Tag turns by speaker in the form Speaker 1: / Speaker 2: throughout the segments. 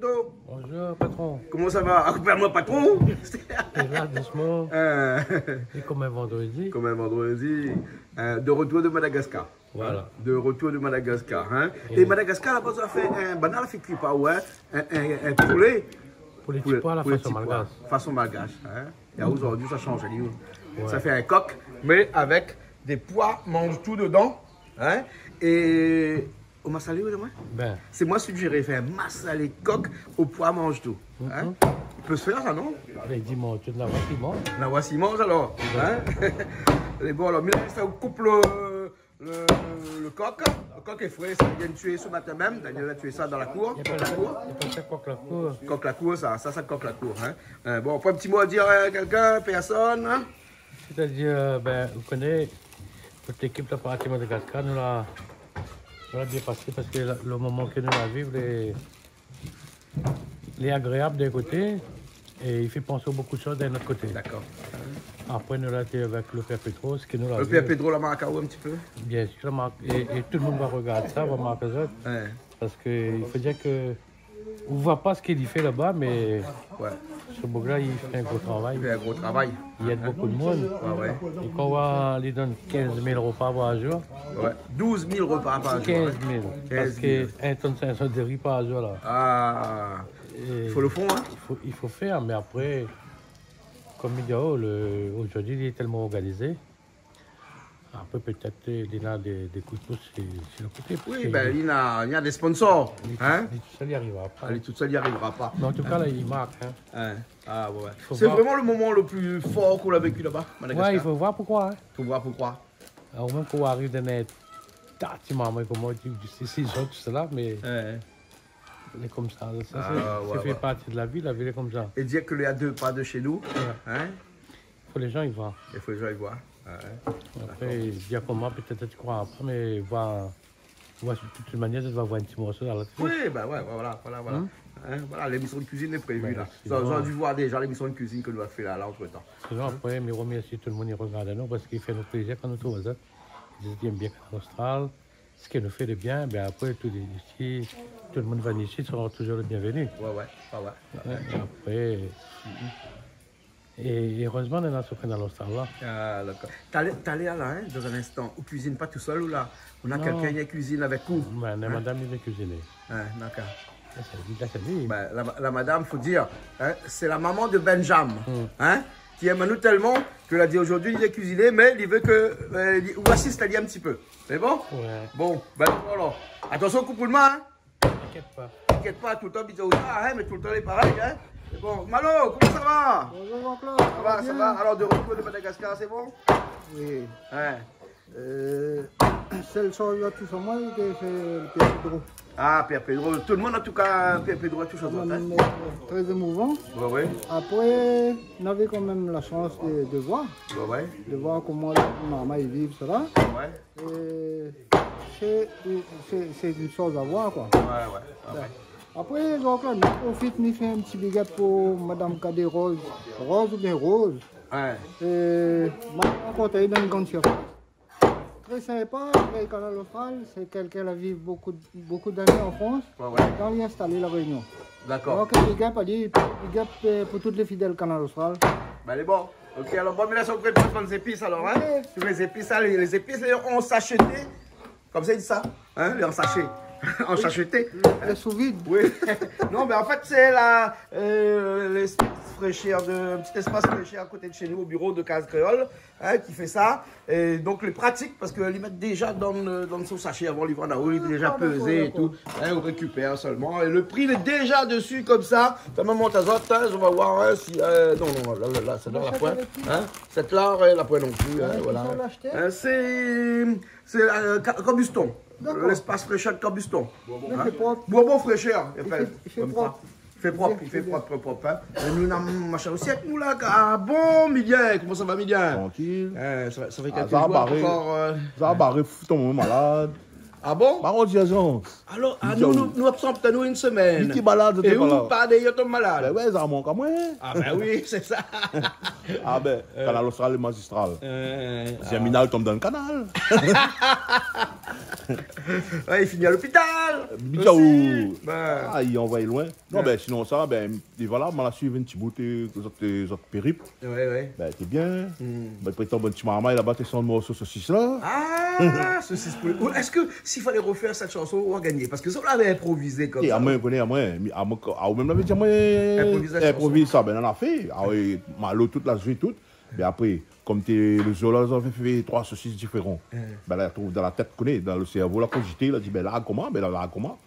Speaker 1: Toto.
Speaker 2: Bonjour, patron.
Speaker 1: Comment ça va? Récupère-moi, patron.
Speaker 2: Et là, doucement. Et comme un vendredi.
Speaker 1: Comme un vendredi. De retour de Madagascar.
Speaker 2: Voilà.
Speaker 1: De retour de Madagascar. Hein? Et Madagascar, là-bas, ça fait un banal, fait cuit pas, ouais. Un poulet.
Speaker 2: Pour les petits pois, la façon malgache.
Speaker 1: Façon malgache. Hein? Et aujourd'hui, ça change.
Speaker 2: Ouais.
Speaker 1: Ça fait un coq, mais avec des pois, mange tout dedans. Hein? Et au massalé, oui, moi?
Speaker 2: Ben.
Speaker 1: C'est moi suggéré, faire un massalé coq au pois, mange tout. Hein? Il peut se faire ça, non?
Speaker 2: Les dimanches, tu la vois qui mange.
Speaker 1: La voici mange alors. Hein? Et bon, alors, ça coupe le coq. Le coq est frais, ça vient de tuer ce matin même. Daniel a tué ça dans la cour.
Speaker 2: Il y a pas ça coq la cour.
Speaker 1: Coq la cour, ça coq la cour. Hein? Bon, pas un petit mot à dire à quelqu'un, personne. Hein?
Speaker 2: C'est-à-dire, ben, vous connaissez, toute l'équipe de partie Madagascar nous l'a bien passé parce que le moment que nous la vivre, les agréable d'un côté et il fait penser à beaucoup de choses d'un autre côté.
Speaker 1: D'accord.
Speaker 2: Après, nous l'a été avec le Père Petro, ce que nous l'a
Speaker 1: Le Père Pedro la marque un petit peu.
Speaker 2: Bien sûr, et tout le monde va regarder ça, va marquer ça.
Speaker 1: Ouais.
Speaker 2: Parce qu'il faut dire que on ne voit pas ce qu'il fait là-bas, mais
Speaker 1: Ouais.
Speaker 2: ce bouc-là, il fait un gros travail.
Speaker 1: Il fait un gros travail.
Speaker 2: Il aide beaucoup de monde.
Speaker 1: Ouais.
Speaker 2: Et quand on lui donne 15 000 repas par jour,
Speaker 1: Ouais. 12 000 repas par jour.
Speaker 2: 15
Speaker 1: hein.
Speaker 2: 000.
Speaker 1: 15
Speaker 2: Parce
Speaker 1: 000.
Speaker 2: qu'un tonne 500 de riz par jour, là.
Speaker 1: Ah.
Speaker 2: Et
Speaker 1: Il faut le fond, hein?
Speaker 2: il faut faire, mais après, comme il dit, aujourd'hui, il est tellement organisé. Après, peut-être il a des coups de pouce sur le côté.
Speaker 1: Oui, ben il y a des sponsors. Hein?
Speaker 2: Il tout seul, il n'y arrivera pas.
Speaker 1: Allez, toute seule, il n'y arrivera pas.
Speaker 2: Mais en tout cas, là, il marque. Hein.
Speaker 1: Hein? Ah ouais.
Speaker 2: Faut
Speaker 1: C'est
Speaker 2: voir.
Speaker 1: vraiment le moment le plus fort qu'on a vécu là-bas, Madagascar.
Speaker 2: Ouais, il faut voir pourquoi. Hein.
Speaker 1: Faut voir pourquoi.
Speaker 2: Alors, même qu'on arrive dans les tâtiments, comment tu dis, c'est tout cela, mais
Speaker 1: Ouais.
Speaker 2: il est comme ça. Ça,
Speaker 1: ouais,
Speaker 2: fait partie de la vie est comme ça.
Speaker 1: Et dire qu'il y a deux pas de chez nous. Hein?
Speaker 2: Il faut les gens y voir.
Speaker 1: Il faut que les gens y voient. Ouais.
Speaker 2: Après, dire comment, peut-être tu crois pas, mais voir de toute manière, tu vas voir un petit morceau dans la télé.
Speaker 1: Oui, ben ouais, voilà. Hein? Voilà, l'émission de cuisine est prévue
Speaker 2: Voilà,
Speaker 1: là.
Speaker 2: sinon-
Speaker 1: Ils ont dû voir déjà l'émission de cuisine que nous avons fait là entre temps.
Speaker 2: Souvent, après, mais remercie tout le monde qui regarde nous parce qu'il fait nous plaisir quand nous trouvons ça. Ils disent qu'ils aiment bien Canal Austral. Ce qui nous fait de bien, ben après, tout le monde va ici, sera toujours le bienvenu.
Speaker 1: Ouais.
Speaker 2: Après, et heureusement, on est dans ce Canal Austral là.
Speaker 1: Ah, d'accord. T'allais là, hein, dans un instant, ou cuisine pas tout seul ou là? On a
Speaker 2: Non.
Speaker 1: quelqu'un qui cuisine avec vous.
Speaker 2: Ben, la madame, il est cuisiner.
Speaker 1: Hein, d'accord.
Speaker 2: C'est lui.
Speaker 1: Ben, la madame, faut dire, hein, c'est la maman de Benjamin, hein, qui aime nous tellement qu'elle a dit aujourd'hui il est cuisiné, mais il veut que ou assiste à lui un petit peu. C'est bon?
Speaker 2: Ouais.
Speaker 1: Bon, ben voilà. Attention, coupe le main, hein.
Speaker 2: T'inquiète pas.
Speaker 1: T'inquiète pas, tout le temps, hein, mais tout le temps, il est pareil, hein. C'est bon. Malo, comment ça va?
Speaker 3: Bonjour mon Claude,
Speaker 1: Ça va. Alors, de retour de Madagascar, c'est bon?
Speaker 3: Oui.
Speaker 1: Hein.
Speaker 3: Seule chose là, tout ça, moi, c'est le Père Pedro.
Speaker 1: Ah, Père Pedro, tout le monde en tout cas, Père Pedro a tout chose. Hein.
Speaker 3: Très émouvant.
Speaker 1: Ouais.
Speaker 3: Après, on avait quand même la chance de voir comment les mamans ils vivent cela.
Speaker 1: Ouais.
Speaker 3: Et c'est une chose à voir quoi.
Speaker 1: Ouais.
Speaker 3: Après, donc là, on profite, on fait un petit big up pour Madame Cadet Rose. Rose ou bien Rose.
Speaker 1: Ouais.
Speaker 3: Et maintenant, on est dans une grande surface. Très sympa, le Canal Austral, c'est quelqu'un qui a vécu beaucoup d'années en France.
Speaker 1: Ouais.
Speaker 3: Quand il est installé la Réunion.
Speaker 1: D'accord.
Speaker 3: Donc, big up, pour tous les fidèles Canal Austral.
Speaker 1: Ben, elle est bon. Ok, alors bon, mais là, on prépare prendre les épices alors, hein?
Speaker 3: Ouais.
Speaker 1: Tous les épices, là, les épices, on sacheté. Comme ça, il dit ça, hein? Les en sachet. En sacheté.
Speaker 3: Les sous-vide.
Speaker 1: Oui. Non, mais en fait, c'est l'espace fraîcheur, un petit espace fraîcheur à côté de chez nous, au bureau de Case Créole, hein, qui fait ça. Et donc, les pratiques, parce qu'ils mettent déjà dans son sachet avant livrer en haut, il est déjà pesé et tout. Hein, on récupère seulement. Et le prix, il est déjà dessus, comme ça. Ça me monte à zotte, hein, on va voir hein, si. Non, là, c'est là la pointe. Hein, cette là, la pointe non plus. Hein, voilà. Hein, c'est Combuston. L'espace fraîcheur de Combuston.
Speaker 3: Mais c'est propre.
Speaker 1: Bourbon fraîcheur.
Speaker 3: Il fait
Speaker 1: comme
Speaker 3: propre.
Speaker 1: ça. Il fait propre. Hein. Et nous, on a machin aussi avec nous là. Ah bon, Midien, comment ça va, Midien?
Speaker 4: Tranquille.
Speaker 1: Ça fait quelques
Speaker 4: ça a
Speaker 1: jours
Speaker 4: barré.
Speaker 1: encore.
Speaker 4: Ça a barré, ton moment malade.
Speaker 1: Ah bon?
Speaker 4: Par contre, agence.
Speaker 1: Alors, nous absentons nous une semaine.
Speaker 4: Qui malade,
Speaker 1: Et
Speaker 4: t'es pas là.
Speaker 1: où pas d'ailleurs ton
Speaker 4: Ben
Speaker 1: malade?
Speaker 4: ouais, ça manque à moi.
Speaker 1: Ah ben oui, c'est ça.
Speaker 4: Ah ben, canal austral et magistral. Germinal tombe dans le canal.
Speaker 1: Ouais, il finit à l'hôpital.
Speaker 4: Bidjaou.
Speaker 1: aussi. Ben,
Speaker 4: Ah, il envoie loin. Non, ben sinon ça, ben, et voilà, on a suivi un petit bout de autres périples.
Speaker 1: ouais.
Speaker 4: Ben, t'es bien. Ben, prétend un petit marmaille là-bas, t'es sans le morceau saucisse là.
Speaker 1: Ah, ceci se poulet. Ou est-ce que s'il fallait refaire cette chanson, on va gagner? Parce que ça, on l'avait improvisé comme
Speaker 4: Et
Speaker 1: ça.
Speaker 4: à moi, on connaît, à moi, ou même l'avait dit, à moi,
Speaker 1: Improvisation.
Speaker 4: improvise ça, ben, on a fait. Ah oui, malo toute la journée, toute. Mais après, comme t'es le zoologue, on fait 3 saucisses différents. Ben, là, trouve dans la tête, connaît, dans le cerveau, là, cogité, là, dit, ben, là, comment? Ben, là, comment?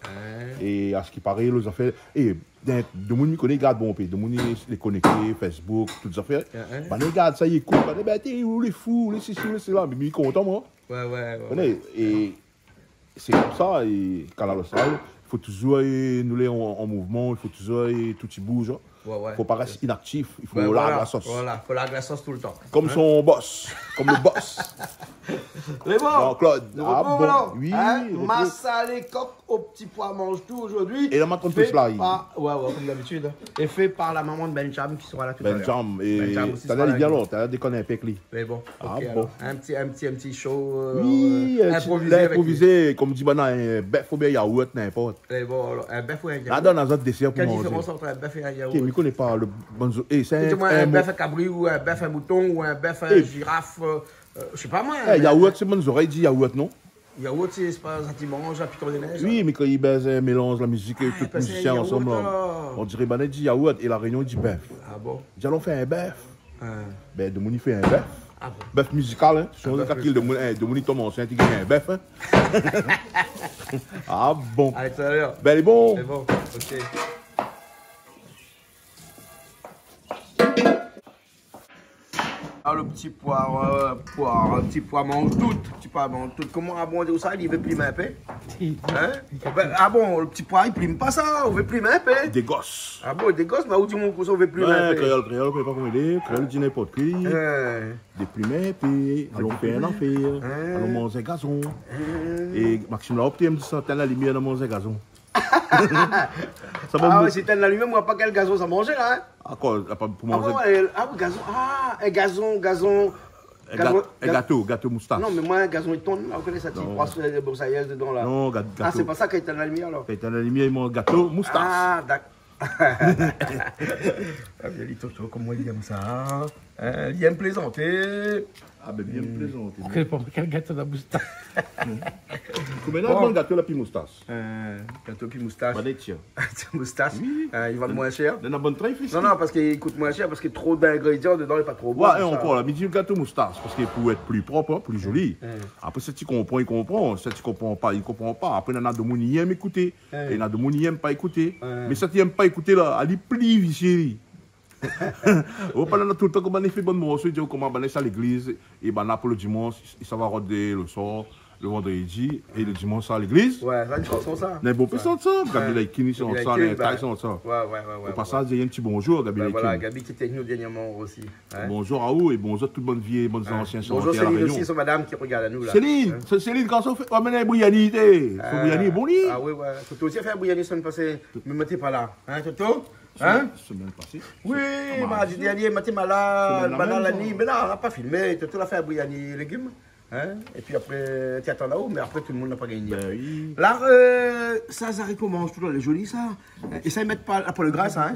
Speaker 4: Et à ce qui paraît, les affaires, et, de monde me connaît, garde bon pays, de monde les connecter, Facebook, toutes les affaires. Ben, regarde, ça y est, cool. Ben, t'es où les fous, les ceci, les cela, mais il est content, moi.
Speaker 1: Ouais.
Speaker 4: Connais, et c'est comme ça, et quand on il faut toujours nous les en mouvement, il faut toujours tout qui bouge. Il ne faut pas rester inactif, il faut la la sauce.
Speaker 1: Voilà, il faut la sauce tout le temps.
Speaker 4: Comme son boss, comme le boss.
Speaker 1: Les bons.
Speaker 4: Jean-Claude, oui.
Speaker 1: Massa les coques au petit pois mange tout aujourd'hui.
Speaker 4: Et la matin tout cela.
Speaker 1: Ouais, comme d'habitude. Et fait par la maman de Benjam qui sera là tout à l'heure.
Speaker 4: Benjam, et t'as l'air bien long, t'as l'air déconné avec lui.
Speaker 1: Mais bon, ok,
Speaker 4: bon.
Speaker 1: un petit show
Speaker 4: Oui, improvisé, comme dit Bana, un bœuf ou bien yaourt, n'importe.
Speaker 1: Mais bon, alors, un bœuf ou un yaourt.
Speaker 4: Là, dans un autre dessert pour
Speaker 1: Quelle
Speaker 4: manger.
Speaker 1: différence entre un bœuf et un yaourt?
Speaker 4: Je ne connais pas le bonzo.
Speaker 1: C'est un bœuf à cabri ou un bœuf à mouton ou un bœuf à girafe. Je sais pas moi.
Speaker 4: Yaourt, c'est mon oreille dit yaourt, non?
Speaker 1: Yaourt, c'est pas ça, tu manges à Piton des Neiges.
Speaker 4: Oui, mais quand ils baisent, mélange la musique et tout les musiciens ensemble, on dirait Banet dit yaourt et la réunion dit bœuf.
Speaker 1: Ah bon?
Speaker 4: Ils allons faire un bœuf. Ben, de Mouni fait un bœuf.
Speaker 1: Ah bon?
Speaker 4: Bœuf musical, hein. Si on a qu'il de Mouni tombe enceinte, il gagne un bœuf, hein. Ah bon.
Speaker 1: À l'extérieur.
Speaker 4: Ben, il est bon.
Speaker 1: C'est bon, ok. Ah, le petit poire, un petit pois mange tout. Petit pois mange tout. Comment abonder ça? Il veut plimer un peu? Hein? Ben, ah bon, le petit pois, il plime pas ça. On veut plimer un peu.
Speaker 4: Des gosses.
Speaker 1: Ah bon, des gosses, mais où dit mon cousin, on veut plimer un peu?
Speaker 4: Créole, on ne peut pas comment il est. Créole dit n'importe qui. Des plumets, puis allons faire un enfer. Allons manger un gazon. Et Maxime l'a opté, il me dit ça, t'as la lumière dans manger un gazon.
Speaker 1: Ah ouais, si t'as la lumière, moi, pas quel gazon ça mangeait là, hein?
Speaker 4: Ah quoi, pour
Speaker 1: Ah
Speaker 4: manger.
Speaker 1: oui, gazon. Ah, un gazon.
Speaker 4: Gâteau moustache.
Speaker 1: Non, mais moi, un gazon, il tourne. On connaît ça, tu crois sur les broussailleuses dedans là.
Speaker 4: Non, gâteau.
Speaker 1: Ah, c'est pas ça qui est dans la lumière alors.
Speaker 4: Quand il est dans la lumière, il mange gâteau moustache.
Speaker 1: Ah, d'accord. Ah, bien, Toto, comment il aime ça? Il aime plaisanter.
Speaker 4: Ah, ben bien plaisanter.
Speaker 2: Je ne sais pas quel gâteau de la moustache.
Speaker 4: Combien de gâteau la moustache?
Speaker 1: Gâteau puis moustache.
Speaker 4: Pas des tiens.
Speaker 1: Moustache. Il va moins cher.
Speaker 4: Dans la bonne traîne, fils.
Speaker 1: Non, parce qu'il coûte moins cher, parce qu'il y a trop d'ingrédients dedans, il n'est pas trop bon.
Speaker 4: Ouais, et encore, là, mais dis gâteau moustache, parce qu'il pour être plus propre, hein, plus joli. Après, si tu comprends, il comprend. Si tu comprends pas, il comprend pas. Après, il y en a de gens qui aiment écouter. Et il y en a de gens qui n'aiment pas écouter. Mais si tu n'aimes pas écouter, là, elle est plus viciée. On parle tout le temps comme on fait bon morceau, comment on ça à l'église, et ben là pour le dimanche, ça va roder le soir, le vendredi, et le dimanche ça à l'église.
Speaker 1: Ouais, c'est une chanson ça.
Speaker 4: Mais bon, personne ça, Gabi Kini sont ça, les tailles sont ça.
Speaker 1: Ouais.
Speaker 4: Au passage, il y a un petit bonjour, Gabi Kini.
Speaker 1: Voilà, Gabi qui était avec nous dernièrement aussi.
Speaker 4: Bonjour à vous et bonjour toute bonne vie, bonnes anciens.
Speaker 1: Bonjour Céline aussi, c'est madame qui regarde à nous là.
Speaker 4: Céline, quand on fait, on amène un bouillani, son bouillani est bon lit.
Speaker 1: Ah oui, Toto aussi a fait un bouillani semaine passée, mais mettez pas là, hein Toto? Hein?
Speaker 4: Semaine passée.
Speaker 1: Oui, mardi dernier, matin malade, banane la nuit, mais là, on n'a pas filmé, Toto l'a fait un bouillani légumes. Hein? Et puis après, tu attends là-haut, mais après tout le monde n'a pas gagné.
Speaker 4: Ben oui.
Speaker 1: Là, ça, Zarico mange tout, les jolis ça. Et ça, ils mettent pas le gras, ça, hein?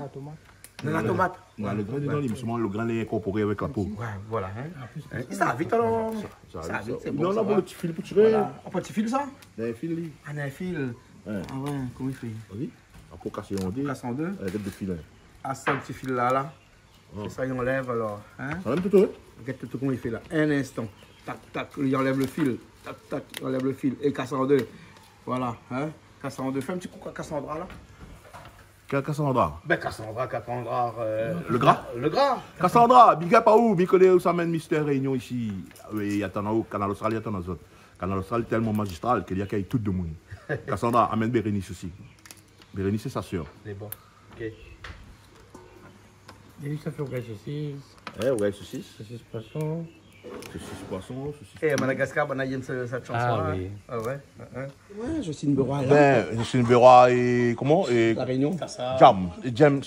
Speaker 1: La tomate.
Speaker 4: Ouais, le grain dedans, seulement le grain est incorporé avec la peau.
Speaker 1: Ouais, voilà. Hein? Et ça va vite alors. Ça va vite, c'est bon.
Speaker 4: Non, là, pour le petit fil pour tirer.
Speaker 1: Voilà. Un petit fil, ça?
Speaker 4: Un fil, lui.
Speaker 1: Ah, un fil. Ah ouais, comment il fait?
Speaker 4: Oui. Après, casser en deux.
Speaker 1: Casse en deux.
Speaker 4: Avec des filets.
Speaker 1: Ah, ça, le petit fil là. Et ça, il enlève alors. Hein?
Speaker 4: Ça va tout, hein?
Speaker 1: Regarde tout comment il fait là. Un instant. Tac, tac, il enlève le fil. Tac, tac, il enlève le fil. Et casse en deux. Voilà. Hein? Casse en deux. Fais un petit coup à Cassandra là.
Speaker 4: Quel Cassandra?
Speaker 1: Ben Cassandra.
Speaker 4: Le gras?
Speaker 1: Le gras.
Speaker 4: Cassandra, big up à où? Big connaît où ça mène Mystère Réunion ici. Oui, il y a tant au Canal Austral, il y a tant aux autres. Canal Austral est tellement magistral qu'il y a qu'il y a tout de monde. Cassandra, amène Bérénice aussi. Bérénice, c'est sa sœur.
Speaker 1: C'est bon. Ok.
Speaker 2: Et ça fait au gars saucisse,
Speaker 4: Ouais, saucisse.
Speaker 2: saucisse poisson,
Speaker 4: Saucisse poisson, saucisse.
Speaker 1: Et à Madagascar, on a cette chanson.
Speaker 2: Ah
Speaker 1: hein.
Speaker 2: oui.
Speaker 1: Ah ouais.
Speaker 5: Ouais, Jocelyne Beroy là.
Speaker 4: Ben, Jocelyne Beroy et comment et
Speaker 5: La Réunion.
Speaker 4: James.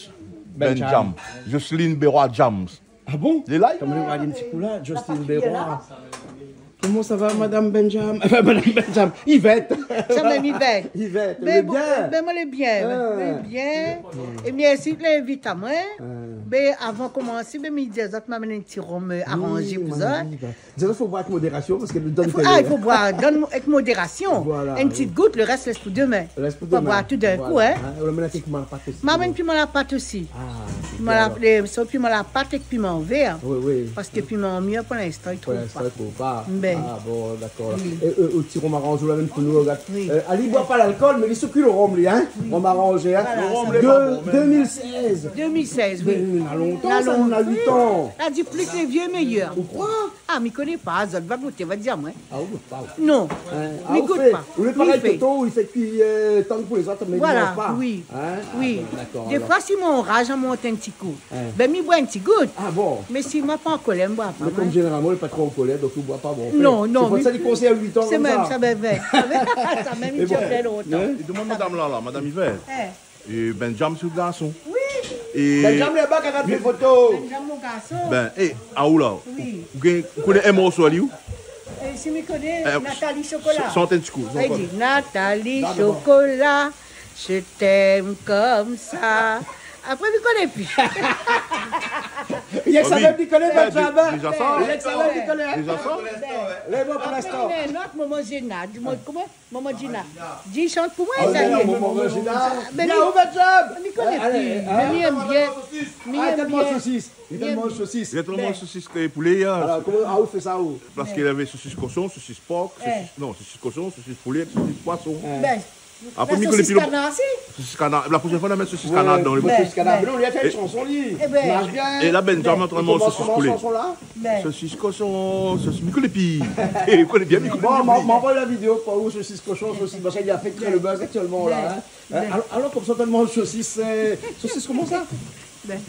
Speaker 4: Ben Jam. Jocelyne Beroy James.
Speaker 5: Ah bon?
Speaker 4: Il est là?
Speaker 5: Comme on va dire un petit coup là, Jocelyne Beroy. Comment ça va, Madame Benjam? Madame Benjam. Yvette.
Speaker 6: Ça m'a mis bien.
Speaker 5: Yvette,
Speaker 6: Mais
Speaker 5: bien.
Speaker 6: ben moi, le bien.
Speaker 5: Ah.
Speaker 6: Bien. Et merci de l'inviter à moi. Mais avant de commencer, ben, il disait que m'amène un petit rhum arrangé pour ça.
Speaker 5: Il faut boire avec modération parce qu'elle nous donne
Speaker 6: Il faut boire avec modération.
Speaker 5: Voilà.
Speaker 6: Une petite goutte, le reste laisse pour demain.
Speaker 5: Le reste pour
Speaker 6: Faut
Speaker 5: demain.
Speaker 6: boire tout d'un coup, hein.
Speaker 5: On amène avec piment à la pâte aussi.
Speaker 6: M'amène piment à la pâte aussi.
Speaker 5: Ah,
Speaker 6: Piment à la pâte avec piment vert.
Speaker 5: oui, oui.
Speaker 6: Parce que piment mieux pour l'instant, il
Speaker 5: Pour
Speaker 6: trouve
Speaker 5: l'instant,
Speaker 6: pas.
Speaker 5: il faut pas.
Speaker 6: Ben.
Speaker 5: Ah bon, d'accord. Au petit rhum arrangé, la même pour nous, regarde.
Speaker 6: Oui.
Speaker 5: Ali ne boit pas l'alcool, mais il s'occupe le rhum, lui, hein. On m'a arrangé, hein.
Speaker 6: Voilà,
Speaker 5: Le rhum,
Speaker 6: ça
Speaker 5: de 2016.
Speaker 6: 2016,
Speaker 5: Mais
Speaker 6: oui.
Speaker 5: on a longtemps,
Speaker 6: Là,
Speaker 5: ça, on a 8 ans.
Speaker 6: Là, dit plus que les vieux, meilleur.
Speaker 5: Pourquoi?
Speaker 6: Ah, mais il connaît pas, Zod va goûter, va dire moi.
Speaker 5: Ah, on goûte pas.
Speaker 6: Non,
Speaker 5: Ah,
Speaker 6: mais
Speaker 5: on
Speaker 6: goûte
Speaker 5: fait.
Speaker 6: pas.
Speaker 5: On est
Speaker 6: Oui,
Speaker 5: pareil
Speaker 6: fait.
Speaker 5: Toto, il fait cuire tant pour les autres, mais il ne
Speaker 6: Voilà,
Speaker 5: mange pas.
Speaker 6: oui.
Speaker 5: Hein?
Speaker 6: Oui.
Speaker 5: Ah, bon, d'accord.
Speaker 6: Des
Speaker 5: alors.
Speaker 6: fois, si mon rage a monté un petit coup,
Speaker 5: Hein.
Speaker 6: ben, il boit un petit goutte.
Speaker 5: Ah bon?
Speaker 6: Mais s'il m'a pas en colère, je ne bois pas.
Speaker 5: Mais comme
Speaker 6: moi.
Speaker 5: généralement, il n'est pas trop en colère, donc il ne boit pas. Bon,
Speaker 6: Non, non,
Speaker 5: C'est pour
Speaker 6: oui.
Speaker 5: ça qu'il conseille à 8 ans.
Speaker 6: C'est
Speaker 5: comme
Speaker 6: même,
Speaker 5: ça.
Speaker 6: ça me fait. Ça m'a mis
Speaker 5: Mais bon.
Speaker 6: bien longtemps.
Speaker 5: Hein?
Speaker 4: Il demande madame là, madame Yvette.
Speaker 6: Eh,
Speaker 4: Et Ben Jam sur le garçon.
Speaker 6: Oui,
Speaker 4: Et.
Speaker 5: Benjamin là-bas, qui regarde mes photos.
Speaker 6: j'aime mon garçon.
Speaker 4: Ben, à où là?
Speaker 6: Oui.
Speaker 4: Vous connaissez un morceau à lui?
Speaker 6: Et si je connais,
Speaker 4: Eh,
Speaker 6: Nathalie Chocolat.
Speaker 4: Sont un petit coup.
Speaker 6: Il dit Nathalie Chocolat, je t'aime comme ça. Après, il ne connaît plus.
Speaker 5: Il y a que ça
Speaker 4: oui.
Speaker 5: même qui connaît
Speaker 4: Ben,
Speaker 5: Benjamin.
Speaker 4: déjà ça?
Speaker 5: Il y a que ça même qui connaît.
Speaker 4: Déjà ça?
Speaker 5: Les mots pour l'instant.
Speaker 6: Il y a un autre Maman Gina. Comment Maman Gina. Dis, chante pour moi,
Speaker 5: Ah,
Speaker 6: ça y est.
Speaker 5: Maman Regina.
Speaker 6: Ben,
Speaker 5: Il y a
Speaker 6: lui-
Speaker 5: où Benjamin?
Speaker 6: Il ne connaît
Speaker 5: Allez,
Speaker 6: plus.
Speaker 5: hein?
Speaker 6: Mais il aime bien. Mais
Speaker 5: Ah,
Speaker 6: il
Speaker 5: il
Speaker 6: aime
Speaker 5: mange
Speaker 6: bien.
Speaker 5: saucisse. Il mange saucisse.
Speaker 4: Il y a tellement de saucisses et poulet. Hein.
Speaker 5: Alors, comment, ah, où fait ça où?
Speaker 4: Parce qu'il avait saucisse cochon, saucisse porc, saucisse cochon, saucisse poulet, saucisse poisson.
Speaker 6: Ben,
Speaker 4: Après,
Speaker 6: la
Speaker 4: il connaît
Speaker 6: saucisse
Speaker 4: plus le
Speaker 6: canard, si.
Speaker 4: saucisse canard. La prochaine fois, on va mettre saucisse canard dans le
Speaker 5: bon.
Speaker 6: Ben,
Speaker 5: Saucisse canard.
Speaker 6: ben.
Speaker 5: Mais non, il y a fait une chanson, lui.
Speaker 6: Eh ben.
Speaker 5: Il marche bien.
Speaker 4: Et là, Benjamin est en train de manger saucisse
Speaker 5: Comment
Speaker 4: poulet.
Speaker 5: chanson là?
Speaker 6: Ben,
Speaker 4: Saucisse cochon, saucisse. Il connaît pire. Il connaît bien, mais il connaît
Speaker 5: Bon,
Speaker 4: bien.
Speaker 5: m'envoie la vidéo pour où saucisse cochon, saucisse machin, il a fait très le buzz actuellement là. Hein. Alors, comme ça, tellement saucisse, saucisse comment ça?
Speaker 6: ben.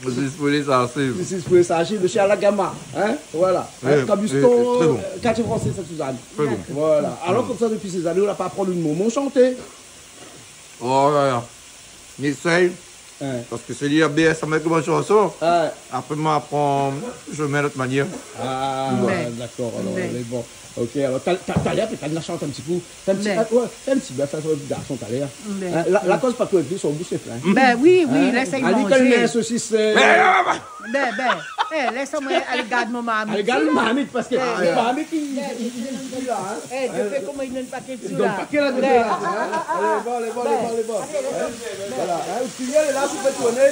Speaker 4: Saucisse poulet, ça c'est.
Speaker 5: Saucisse poulet, ça agit de chez Alagama. Hein? Voilà.
Speaker 4: Ouais,
Speaker 5: Cabuston,
Speaker 4: très bon.
Speaker 5: quartier français, ça Suzanne.
Speaker 4: Très bon.
Speaker 5: Voilà. Alors, comme ça, depuis ces années, on n'a pas apprendre une moment chanter.
Speaker 7: Oh là là. J'essaye.
Speaker 5: Hein.
Speaker 7: Parce que c'est l'IRBS, ça met comme une chanson.
Speaker 5: Ah,
Speaker 7: Après, m'apprends, je mets l'autre manière.
Speaker 5: ouais, d'accord. Alors,
Speaker 6: Mais.
Speaker 5: mais bon. Ok, alors, t'as l'air, t'as de la chante un petit peu. T'as un petit,
Speaker 6: Mais.
Speaker 5: ouais, t'as un petit bœuf, t'as un petit garçon, t'as l'air.
Speaker 6: Mais.
Speaker 5: Hein, la cause, pas tout avec son bouche est plein.
Speaker 6: Ben oui, oui, laisse-moi
Speaker 5: Ali, quand il met un
Speaker 6: manger.
Speaker 5: saucisse.
Speaker 6: Ben, laisse-moi aller garder mon mamie.
Speaker 5: Elle regarde le mamite parce que
Speaker 6: Eh,
Speaker 5: le mamite, il est là. Hein.
Speaker 6: Eh, tu fais comme il donne pas quelque chose
Speaker 5: Donc,
Speaker 6: là.
Speaker 5: pas qu'elle a de là. Allez, bon. Voilà. Hein, le cuillère est là, tu peux tourner.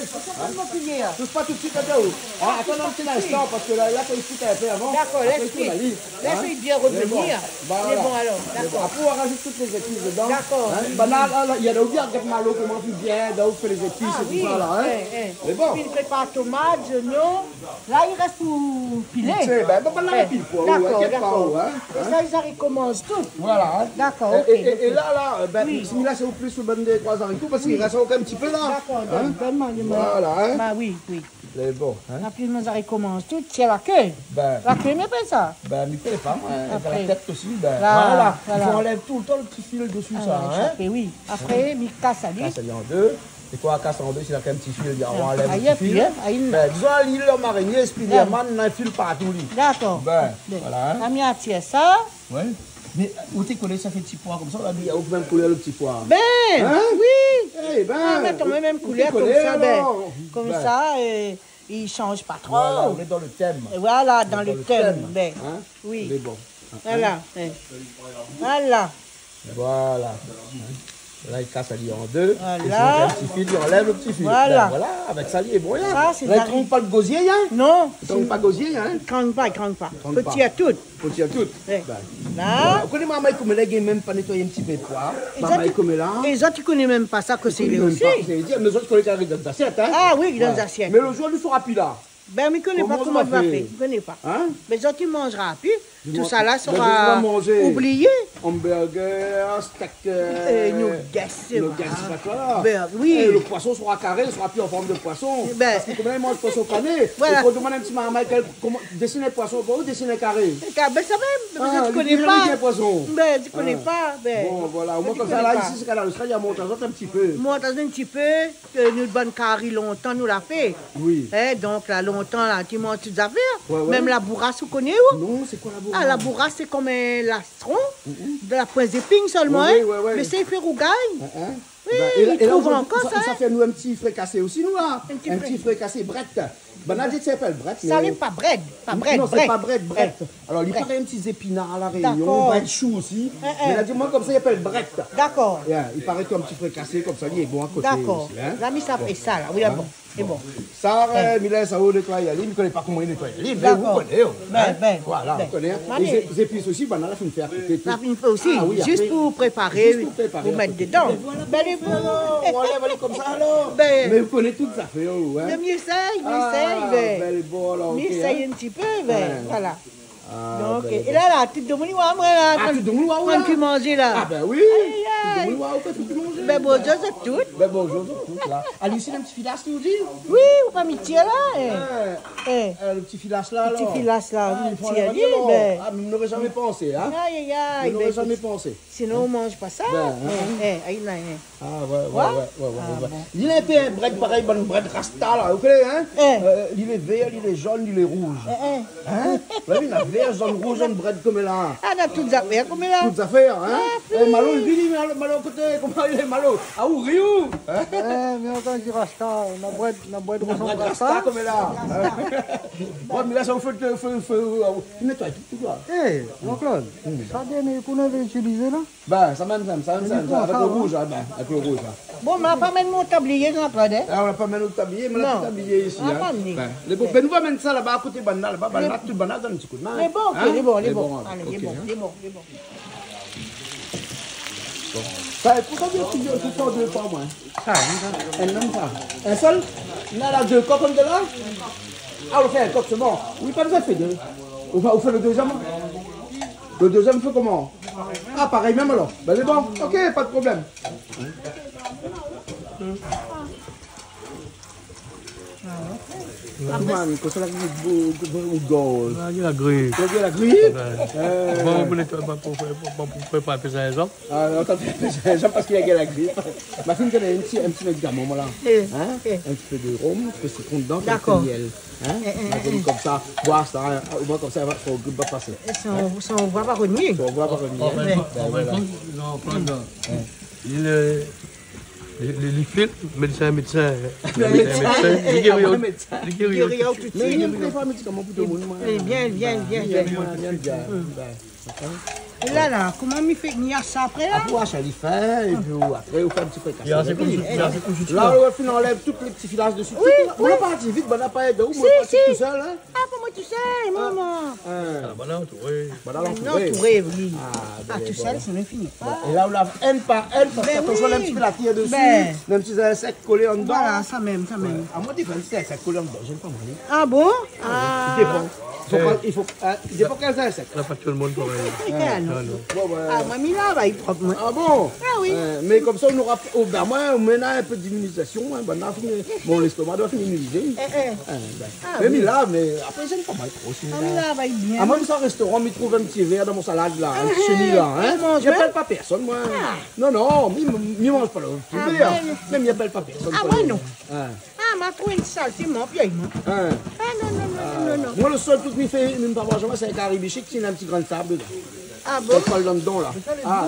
Speaker 6: Mon cuillère.
Speaker 5: Touche pas tout de suite à toi. Attends un petit instant parce que là, quand il explique un peu avant.
Speaker 6: D'accord,
Speaker 5: après,
Speaker 6: laisse-le.
Speaker 5: il tourne la ligne.
Speaker 6: Laisse-le bien revenir.
Speaker 5: Voilà.
Speaker 6: C'est bon alors,
Speaker 5: Mais bon,
Speaker 6: d'accord.
Speaker 5: après, on rajoute toutes les épices dedans.
Speaker 6: D'accord.
Speaker 5: Hein. Bah, là, il y a d'autres qui regardent malo comment tu bien, d'autres fait les épices
Speaker 6: Ah
Speaker 5: et
Speaker 6: oui,
Speaker 5: tout ça là. Hein. Mais bon.
Speaker 6: Puis il prépare tomate, oignons. Là, il reste pour piler.
Speaker 5: C'est ben, là, pile poids.
Speaker 6: D'accord,
Speaker 5: Inquiète pas.
Speaker 6: d'accord.
Speaker 5: Hein.
Speaker 6: Et ça, ils recommencent tout.
Speaker 5: Voilà. Hein.
Speaker 6: D'accord, ok.
Speaker 5: Et là, là, c'est au plus le bon des 3 haricots parce qu'il reste encore un petit peu là.
Speaker 6: D'accord,
Speaker 5: Hein.
Speaker 6: donne-moi.
Speaker 5: Voilà, hein.
Speaker 6: Bah oui.
Speaker 5: C'est bon. Hein.
Speaker 6: Après, nous recommencent tout. C'est la queue.
Speaker 5: Ben,
Speaker 6: La queue, mais pas ça.
Speaker 5: ben, m'y connais pas.
Speaker 6: Après.
Speaker 5: La tête aussi. Ben,
Speaker 6: Là,
Speaker 5: voilà. Il
Speaker 6: voilà.
Speaker 5: faut enlever tout le temps le petit fil dessus, ça. Hein.
Speaker 6: Après, oui. Après, il casse à lui.
Speaker 5: Casse en deux. Et quoi, casse en deux, s'il a qu'un petit fil, on enlève
Speaker 6: Aïe,
Speaker 5: le petit
Speaker 6: puis,
Speaker 5: fil.
Speaker 6: hein, aïe.
Speaker 5: Ben, disons, l'île de marinier, Spiderman, on a un fil partout, lui.
Speaker 6: D'accord.
Speaker 5: Ben, voilà. Hein.
Speaker 6: On a mis à tirer ça.
Speaker 5: Ouais. Mais où t'es collé, ça fait petit pois comme ça, on a dit, il y a même couleur le petit pois.
Speaker 6: Ben,
Speaker 5: Hein?
Speaker 6: oui.
Speaker 5: Eh ben,
Speaker 6: On met quand même
Speaker 5: où
Speaker 6: couleur
Speaker 5: t'es
Speaker 6: comme
Speaker 5: collé,
Speaker 6: ça. Ben,
Speaker 5: alors?
Speaker 6: comme
Speaker 5: Ben,
Speaker 6: ça, il ne change pas trop.
Speaker 5: Voilà, on est dans le thème.
Speaker 6: Et voilà, dans le thème. Ben,
Speaker 5: Hein?
Speaker 6: oui.
Speaker 5: Mais bon.
Speaker 6: Voilà. Voilà.
Speaker 5: Voilà. Là, il casse la lie en deux.
Speaker 6: Voilà.
Speaker 5: Et si on a un petit fil, il enlève le petit fil.
Speaker 6: Voilà.
Speaker 5: Ben, voilà, avec ça, il est bon. Là,
Speaker 6: Ça, c'est
Speaker 5: là il
Speaker 6: la-
Speaker 5: ne trompe pas le gosier, hein?
Speaker 6: Non,
Speaker 5: Il ne trompe pas le gosier, hein?
Speaker 6: il ne craque pas.
Speaker 5: Craque
Speaker 6: Petit
Speaker 5: pas.
Speaker 6: à tout.
Speaker 5: Faut dire tout.
Speaker 6: Ouais.
Speaker 5: Ben,
Speaker 6: Là.
Speaker 5: vous connaissez maman comme elle a même pas nettoyé un petit peu de pois.
Speaker 6: Et
Speaker 5: Maman
Speaker 6: ça,
Speaker 5: est comme là.
Speaker 6: Et les autres, tu ne connais même pas ça que c'est lui aussi.
Speaker 5: Mais autres connaissent avec des assiettes, hein?
Speaker 6: Ah oui, dans
Speaker 5: Ouais.
Speaker 6: les assiettes.
Speaker 5: Mais le jour, il ne sera plus là.
Speaker 6: Ben, mais il ne connaît pas
Speaker 5: Comment
Speaker 6: comment
Speaker 5: on
Speaker 6: il
Speaker 5: va
Speaker 6: va
Speaker 5: faire?
Speaker 6: faire. Il ne connaît pas.
Speaker 5: Hein?
Speaker 6: Mais les autres, ils mangera plus. Tout ça là
Speaker 5: Ben, je vais
Speaker 6: sera
Speaker 5: manger.
Speaker 6: oublié.
Speaker 5: Hamburger, steak.
Speaker 6: Nuggets, c'est
Speaker 5: Nuggets,
Speaker 6: vrai.
Speaker 5: voilà.
Speaker 6: Ben, oui.
Speaker 5: Et le poisson sera carré, il sera plus en forme de poisson.
Speaker 6: Ben.
Speaker 5: Parce que comme ils mangent poisson pané,
Speaker 6: Voilà.
Speaker 5: il faut demander un petit maman comment dessiner le poisson pour eux, dessiner carré.
Speaker 6: Ben ça même,
Speaker 5: Ah,
Speaker 6: je ne connais
Speaker 5: les
Speaker 6: pas.
Speaker 5: poisson.
Speaker 6: Ben, tu connais pas. Ben.
Speaker 5: Bon, voilà. Au moins
Speaker 6: Tu
Speaker 5: comme ça,
Speaker 6: connais
Speaker 5: là,
Speaker 6: pas.
Speaker 5: ici, c'est qu'à l'Australie, il y a monté un petit peu.
Speaker 6: Moi, dans un petit peu, que nous, bonne carré longtemps, nous l'a fait.
Speaker 5: Oui.
Speaker 6: Donc, là, longtemps, là, tu manges toutes les affaires.
Speaker 5: Ouais, ouais.
Speaker 6: Même la bourrasse, vous connaissez où?
Speaker 5: Non, c'est quoi la bourre?
Speaker 6: Ah, la bourrasse, c'est comme un lastron, de la pointe d'épine seulement,
Speaker 5: Ouais,
Speaker 6: hein.
Speaker 5: ouais, ouais.
Speaker 6: Mais c'est fait rougaille.
Speaker 5: Hein?
Speaker 6: Oui,
Speaker 5: Ben,
Speaker 6: il trouve
Speaker 5: aujourd'hui,
Speaker 6: encore ça,
Speaker 5: Ça
Speaker 6: hein.
Speaker 5: fait nous un petit fricassé aussi, nous, là.
Speaker 6: Un petit
Speaker 5: Un petit fricassé brette. Ben, on a dit que ça s'appelle brette.
Speaker 6: Ça
Speaker 5: mais-
Speaker 6: n'est pas bread, pas bread,
Speaker 5: Non, c'est
Speaker 6: bread.
Speaker 5: pas brette, brette. Alors, il
Speaker 6: Brette.
Speaker 5: paraît un petit épinard à la Réunion,
Speaker 6: D'accord.
Speaker 5: brette chou aussi.
Speaker 6: Hein,
Speaker 5: Mais il a dit, moi, comme ça, il appelle brette.
Speaker 6: D'accord,
Speaker 5: Yeah, il paraît qu'un petit fricassé, comme ça, il est bon à côté
Speaker 6: d'accord.
Speaker 5: aussi. Hein?
Speaker 6: L'ami, ça fait ça, là. Oui, là, bon. C'est bon.
Speaker 5: Ça, Mila, ça va nettoyer. Il ne connaît pas comment il nettoie. Mais vous
Speaker 6: D'accord.
Speaker 5: connaissez. Oh,
Speaker 6: Ben, ben,
Speaker 5: Voilà,
Speaker 6: ben.
Speaker 5: vous connaissez.
Speaker 6: Allez.
Speaker 5: Les épices aussi, ben, on a fait faire côté tout.
Speaker 6: Ça fait une fois aussi,
Speaker 5: Ah oui,
Speaker 6: juste
Speaker 5: après-
Speaker 6: pour préparer,
Speaker 5: Juste pour préparer,
Speaker 6: pour mettre
Speaker 5: après.
Speaker 6: dedans.
Speaker 5: Voilà,
Speaker 6: Ben, les
Speaker 5: on enlève aller comme ça alors.
Speaker 6: Ben.
Speaker 5: Mais vous connaissez tout ça fait, oh, hein?
Speaker 6: Le mieux essaye,
Speaker 5: Ah,
Speaker 6: ben.
Speaker 5: belle bon, alors, ok,
Speaker 6: Mais essaye
Speaker 5: hein?
Speaker 6: un petit peu, ben.
Speaker 5: Ouais.
Speaker 6: Voilà.
Speaker 5: Ah,
Speaker 6: Donc,
Speaker 5: belle,
Speaker 6: et là, la petite de mon moi, là,
Speaker 5: Ah, tu donnes moi,
Speaker 6: quand tu manges là.
Speaker 5: Ah, ben oui.
Speaker 6: Aïe,
Speaker 5: Tu
Speaker 6: aïe.
Speaker 5: donnes moi, qu'est-ce que tu manges?
Speaker 6: Ben, bon, je sais tout.
Speaker 5: Ben bonjour, tout là. Allez, ici, un petit filasse, tu dis?
Speaker 6: Oui, ou pas mi là, hein. Eh.
Speaker 5: Le petit filasse là, alors.
Speaker 6: Petit filasse là,
Speaker 5: Ah,
Speaker 6: oui,
Speaker 5: il faut
Speaker 6: petit
Speaker 5: aller
Speaker 6: allié,
Speaker 5: alors.
Speaker 6: ben.
Speaker 5: Ah, mais on n'aurait jamais pensé, hein?
Speaker 6: Aïe, aïe,
Speaker 5: On
Speaker 6: aïe.
Speaker 5: n'aurait
Speaker 6: Ben,
Speaker 5: jamais
Speaker 6: écoute,
Speaker 5: pensé.
Speaker 6: sinon, on mange pas ça. Aïe, là, hein.
Speaker 5: Ah, ouais.
Speaker 6: Ah,
Speaker 5: Il est un peu un bread pareil, bon bread rasta, là, vous connaissez, hein?
Speaker 6: Eh.
Speaker 5: Il est vert, il est jaune, il est rouge.
Speaker 6: Eh.
Speaker 5: Hein? Vous voyez, il a vert, jaune, rouge, jaune, bread comme là.
Speaker 6: Ah, on a toutes les affaires comme là.
Speaker 5: Toutes affaires, hein?
Speaker 6: Ah,
Speaker 5: Eh, Malo, il dit, Malo, côté, comment il est, Malo? Ah, où, Rio? Hein?
Speaker 3: Mais encore du rasta, la boîte de
Speaker 5: Bread rasta comme là. Bon, mais là, ça vous fait, il nettoie tout, là.
Speaker 3: Eh, Jean-Claude, ça donne qu'on avait utilisé là?
Speaker 5: Ben, ça même, avec le rouge, hein, ben, avec le rouge, hein.
Speaker 6: Bon, mais on va pas mettre mon tablier, Jean-Claude, hein.
Speaker 5: Ah, on n'a pas mis notre tablier, mais on a
Speaker 6: Non.
Speaker 5: tout tablier ici.
Speaker 6: On a
Speaker 5: Hein.
Speaker 6: pas mis.
Speaker 5: Ben, les bons, ben, nous va mettre ça là-bas à côté de Banda, là-bas, Banda, tout Banda donne un petit coup de main.
Speaker 6: Mais bon, ok,
Speaker 5: Hein?
Speaker 6: il est bon, il est
Speaker 5: Les
Speaker 6: bon.
Speaker 5: bons,
Speaker 6: Allez, il est
Speaker 5: ok,
Speaker 6: bon,
Speaker 5: hein.
Speaker 6: il est bon, il est bon.
Speaker 5: Ça, pourquoi tu veux tout faire deux fois, moi? Un même pas. Un seul? Là, deux coques comme de là? Ah, on fait un coq, c'est bon. Oui, pas besoin de faire deux. On fait le deuxième? Le deuxième, fait comment? Ah, pareil même alors. Ben, c'est bon. Ok, pas de problème. Man, quand c'est la grille de gauche.
Speaker 2: Il a grillé.
Speaker 5: Tu as vu la grille?
Speaker 2: Bon, vous n'êtes pas pour préparer ça, exemple.
Speaker 5: Ah, non, t'as fait, j'aime parce qu'il y a la grille. Ma fille, elle a un petit médicament, voilà. Hein? Un petit peu de rhum, un peu de citron dedans, un peu
Speaker 6: D'accord.
Speaker 5: de miel. Hein? Ma fille, comme ça, boire ça, au moins comme ça, elle va pas passer.
Speaker 6: Ça, on voit pas revenir.
Speaker 5: On va pas revenir.
Speaker 2: Ils vont prendre les fils, médecin, les guerriers, les guerriers.
Speaker 6: Guérilla tout de
Speaker 5: Mais il
Speaker 6: suite.
Speaker 5: y a un préfet médicament pour tout le monde. moi.
Speaker 6: Eh, Viens.
Speaker 5: Bien.
Speaker 6: Et là, comment m'y fait venir ça après là?
Speaker 5: Après, on achète les fins, et puis après, on fait un petit peu de
Speaker 2: Il y a assez de
Speaker 5: Là, on enlève toutes les petits filages dessus. On n'a pas parti vite, on n'a pas aidé. On
Speaker 6: Si,
Speaker 5: est
Speaker 6: si.
Speaker 5: tout seul. Hein?
Speaker 6: Ah, pas moi tout seul, maman.
Speaker 2: Ah, bah là, oui.
Speaker 5: Voilà,
Speaker 6: Non,
Speaker 5: l'entouré.
Speaker 6: tout rêve, oui.
Speaker 5: Ah,
Speaker 6: Ah, tout seul, ça ne finit pas.
Speaker 5: Et là, on lave un par un, parce
Speaker 6: Ben
Speaker 5: qu'attention, on a un
Speaker 6: oui.
Speaker 5: petit peu la tire dessus.
Speaker 6: Ben.
Speaker 5: On a un petit insecte collé en dedans.
Speaker 6: Voilà, ça même, ça même.
Speaker 5: À moi, des fois, un petit insecte collé en dedans, j'aime pas mal.
Speaker 6: Ah bon? Ah.
Speaker 5: Il dépend. Il dépend quels insectes.
Speaker 2: Là, pas tout le monde pour
Speaker 6: Ah, non.
Speaker 5: Bon, ben,
Speaker 6: Ah, mamie là, va y propre, moi.
Speaker 5: ah bon?
Speaker 6: Ah oui.
Speaker 5: Mais comme ça, on aura ben, moi, on mène un peu d'immunisation. Hein, ben, on a fini, mon estomac doit finir immunisé.
Speaker 6: Ah,
Speaker 5: Même
Speaker 6: oui.
Speaker 5: là, mais après, j'aime pas mal trop.
Speaker 6: Ah, mais là, va y bien.
Speaker 5: À moi, dans un restaurant, il trouve un petit verre dans mon salade là, un petit chenille là. Hein.
Speaker 6: il mange
Speaker 5: Il n'appelle
Speaker 6: même?
Speaker 5: pas personne, moi. Non, non, il ne mange pas le petit
Speaker 6: Ah,
Speaker 5: verre.
Speaker 6: ouais.
Speaker 5: Même il n'appelle pas personne.
Speaker 6: Ah,
Speaker 5: pas
Speaker 6: ouais,
Speaker 5: le-
Speaker 6: non.
Speaker 5: Hein.
Speaker 6: Ah, ma trouvé une salle, c'est mon pied, moi.
Speaker 5: Hein.
Speaker 6: Ah, non.
Speaker 5: Moi, le seul truc qu'il fait, il ne pas manger, c'est un caribichic, c'est un petit grain de sable dedans.
Speaker 6: Ah bon?
Speaker 5: Pas le dedans là. Ah,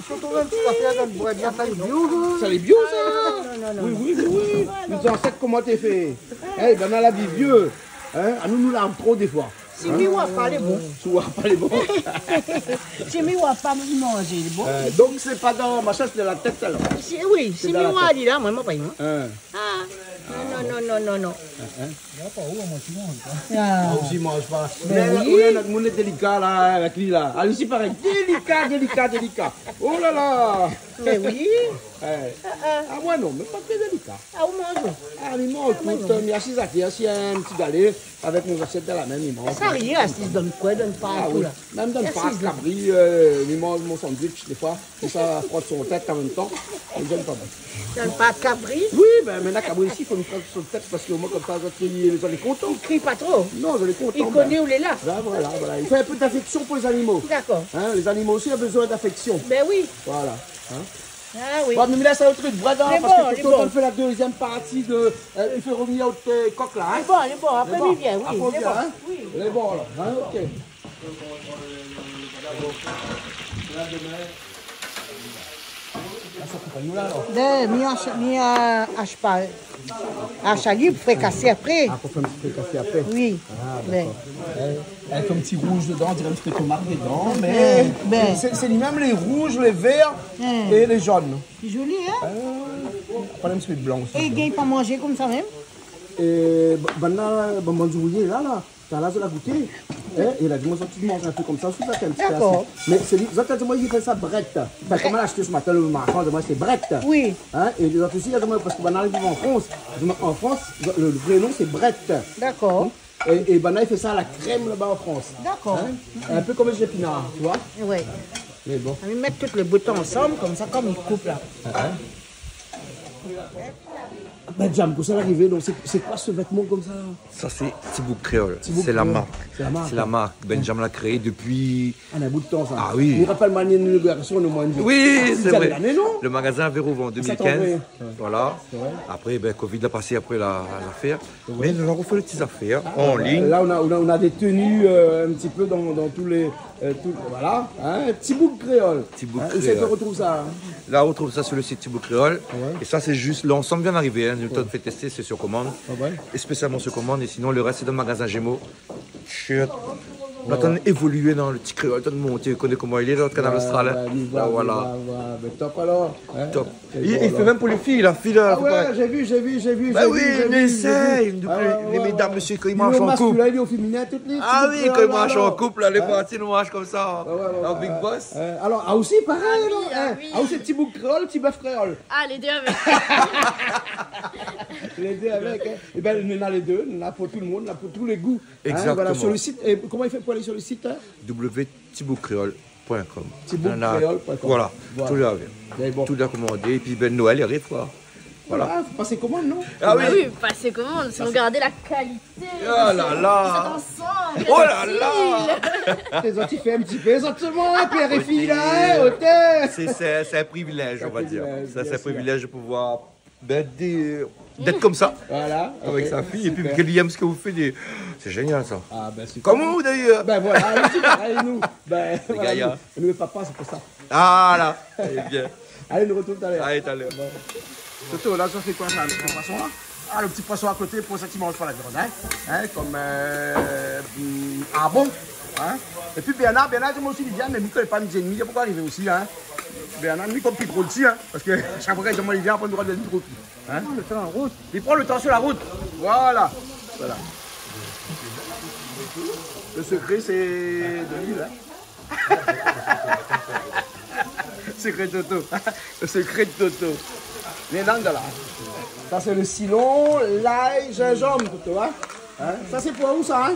Speaker 3: Surtout un petit affaire dans le bois, bien ça, il
Speaker 5: ça les bio ça? Oui. Nous insectes, comment t'es fait? Eh, ben, on a la vie vieux. Hein? À nous l'arme trop des fois.
Speaker 6: Si mi wa pas les bons.
Speaker 5: Tu vois pas les bons.
Speaker 6: Si mi wa pas me manger les bons.
Speaker 5: Donc, c'est pas dans ma chasse de la tête alors.
Speaker 6: Oui, si mi
Speaker 5: dans la
Speaker 6: wa dit là, moi, moi, pas moi.
Speaker 5: Hein.
Speaker 6: Ah, non.
Speaker 5: Ah, aussi, mange pas.
Speaker 6: Ben
Speaker 5: Mais
Speaker 6: oui.
Speaker 5: on a notre monnaie délicat là, avec lui là. Ah, aussi pareil, délicat. Oh là là.
Speaker 6: Mais oui.
Speaker 5: Ah, moi non, mais pas très délicat.
Speaker 6: Ah, on mange.
Speaker 5: Ah, il mange tout. Il y a 6 à qui, si un petit galet avec mon assiette de la même, il mange.
Speaker 6: Ça rien, si je donne quoi, donne pas
Speaker 5: Ah
Speaker 6: tout
Speaker 5: oui,
Speaker 6: là.
Speaker 5: même dans le
Speaker 6: Merci,
Speaker 5: parc,
Speaker 6: je donne.
Speaker 5: Cabri, il mange mon sandwich des fois, et ça frotte son tête en même temps, il donne pas mal.
Speaker 6: Donne pas Cabri.
Speaker 5: Oui, ben maintenant Cabri ici, il faut nous frotter son tête parce que moi comme ça, les gens les contents.
Speaker 6: Il crie pas trop.
Speaker 5: Non, je les contents.
Speaker 6: Il connaît où il est là.
Speaker 5: Voilà. Il faut un peu d'affection pour les animaux.
Speaker 6: D'accord.
Speaker 5: Hein, les animaux aussi ont besoin d'affection.
Speaker 6: Ben oui.
Speaker 5: Voilà. Hein.
Speaker 6: Ah oui.
Speaker 5: Bon, mais là, c'est un truc vrai,
Speaker 6: Il est
Speaker 5: parce
Speaker 6: bon,
Speaker 5: que
Speaker 6: il est
Speaker 5: quand
Speaker 6: bon.
Speaker 5: on fait la deuxième partie de. Il fait revenir au coq là. Hein.
Speaker 6: Il est bon. Après, il vient, oui.
Speaker 5: Après,
Speaker 6: Il est
Speaker 5: vient,
Speaker 6: bon.
Speaker 5: hein.
Speaker 6: Oui.
Speaker 5: Il est bon, là. Hein, ok.
Speaker 6: Mi achat libre, fricasser après.
Speaker 5: Ah, pour faire un petit peu casser après.
Speaker 6: Oui.
Speaker 5: Ah,
Speaker 6: Ben,
Speaker 5: avec un petit rouge dedans, on dirait un petit peu tomate dedans, mais
Speaker 6: ben.
Speaker 5: c'est même les rouges, les verts et les jaunes.
Speaker 6: C'est joli, hein?
Speaker 5: Pas un petit peu de blanc aussi.
Speaker 6: Et il gagne pas manger comme ça même?
Speaker 5: Et bon, rouillé là, t'as là, je l'ai goûté. Et il a dit, moi, tu manges un peu comme ça, sous ça, un petit peu
Speaker 6: D'accord.
Speaker 5: assez. Mais c'est lui, moi, il fait ça brette. Enfin, comment l'a acheté ce matin, le marchand, moi, c'est brette.
Speaker 6: Oui.
Speaker 5: Hein? Et les autres aussi, parce que Bana, il vit en France. En France, le vrai nom, c'est brette.
Speaker 6: D'accord.
Speaker 5: Et Bana, il fait ça à la crème là-bas en France.
Speaker 6: D'accord.
Speaker 5: Hein? Un peu comme les épinards, tu vois.
Speaker 6: Oui.
Speaker 5: Mais bon.
Speaker 6: On va mettre tous les boutons ensemble, comme ça, comme ils coupent là.
Speaker 5: Ben, Jam, quand ça arrivé, donc c'est quoi ce vêtement comme ça?
Speaker 7: Ça, c'est Thibaut Créole.
Speaker 5: Thibaut
Speaker 7: C'est la
Speaker 5: Créole.
Speaker 7: marque.
Speaker 5: C'est la marque.
Speaker 7: C'est la marque. Benjamin l'a créé depuis.
Speaker 5: On a un bout de temps, ça.
Speaker 7: Ah oui.
Speaker 5: Il rappelle ma inauguration au mois de juillet.
Speaker 7: Oui, c'est vrai.
Speaker 5: l'année, non?
Speaker 7: Le magasin avait rouvert en 2015.
Speaker 5: vrai.
Speaker 7: Voilà. Après, ben, Covid a passé après l'affaire. Mais nous avons refait les petites affaires en ligne.
Speaker 5: Là, on a des tenues un petit peu dans tous les. Voilà. Hein? Thibaut Créole.
Speaker 7: Thibaut
Speaker 5: Hein?
Speaker 7: Créole.
Speaker 5: Où on retrouve ça? Hein?
Speaker 7: Là, on retrouve ça sur le site Thibaut Créole. Et ça, c'est juste l'ensemble vient d'arriver. Hein. Nous t'avons fait tester, c'est sur commande.
Speaker 5: Ouais.
Speaker 7: Et spécialement sur commande. Et sinon, le reste, c'est dans le magasin Gémeaux. On attend évoluer dans le petit créole, on monter, on connaît comment il est dans le canal austral. Hein. Voilà.
Speaker 5: Mais top alors. Hein?
Speaker 7: Top.
Speaker 5: Quel
Speaker 7: Il
Speaker 5: bon,
Speaker 7: fait
Speaker 5: alors.
Speaker 7: même pour les filles, la fille là.
Speaker 5: Ah ouais, j'ai vu.
Speaker 7: Bah oui, il essaye. Les mesdames, monsieur, quand ils marchent en couple.
Speaker 5: Il est au féminin, toutes les.
Speaker 7: Ah oui, quand ils marchent en
Speaker 5: alors.
Speaker 7: couple, là, les parties, nous marchent comme ça. En Big Boss.
Speaker 5: Alors, ah aussi, pareil, non? Hein? Ah aussi, petit bouc créole, petit bœuf créole.
Speaker 8: Ah, les deux avec.
Speaker 5: Les deux avec, hein. Et bien, il y en a les deux, il y en a pour tout le monde, il y en a pour tous les goûts. Hein,
Speaker 7: Exactement.
Speaker 5: voilà, sur le site, et comment il fait pour aller sur le site, hein?
Speaker 7: www.thibautcreole.com.
Speaker 5: Thibautcreole.com.
Speaker 7: Voilà, tout là.
Speaker 5: Mais bon.
Speaker 7: Tout là commandé. Et puis, ben, Noël, il arrive, quoi.
Speaker 5: Voilà, il faut passer commande, non?
Speaker 7: Ah
Speaker 8: Ah oui, passez commande, sinon garder la qualité.
Speaker 7: Oh là là.
Speaker 8: Ensemble.
Speaker 7: Oh là là.
Speaker 5: Les autres, il fait un petit peu, les autres seulement, père et fille, là, hein, hôtel.
Speaker 7: C'est un privilège, on va dire.
Speaker 5: privilège,
Speaker 7: Ça, c'est
Speaker 5: bien
Speaker 7: un
Speaker 5: sûr.
Speaker 7: privilège de pouvoir d'être comme ça
Speaker 5: Voilà.
Speaker 7: avec
Speaker 5: ok,
Speaker 7: sa fille. Et puis,
Speaker 5: super.
Speaker 7: qu'elle aime ce que vous faites. C'est génial, ça.
Speaker 5: Ah, ben, c'est
Speaker 7: Comment vous, d'ailleurs?
Speaker 5: Ben voilà, c'est pareil, nous. Ben, voilà,
Speaker 7: gaillards.
Speaker 5: nous et papa, c'est pour ça.
Speaker 7: Ah là. Eh bien.
Speaker 5: Allez, nous retrouvons tout à l'heure.
Speaker 7: Allez, tout à l'heure.
Speaker 5: Toto, là, ça fait quoi, ça, le petit poisson, là? Ah, le petit poisson à côté, pour ça qui mange pas la viande, hein? Comme, ah bon, hein? Et puis Bernard, moi aussi, il dit, mais Miko n'est pas mis ennemi, il pourquoi arriver aussi, hein? Bernard, lui, comme Pitre aussi, hein? Parce que chaque fois qu'il vient, après, il doit donner trop. Hein?
Speaker 3: Le temps en route.
Speaker 5: Il prend le temps sur la route. Voilà. Voilà. Le secret, c'est de l'huile, hein? Secret de Toto. Le secret de Toto. Les langues là. Ça, c'est le silon, l'ail, gingembre, Toto, hein? Ça, c'est pour où, ça, hein?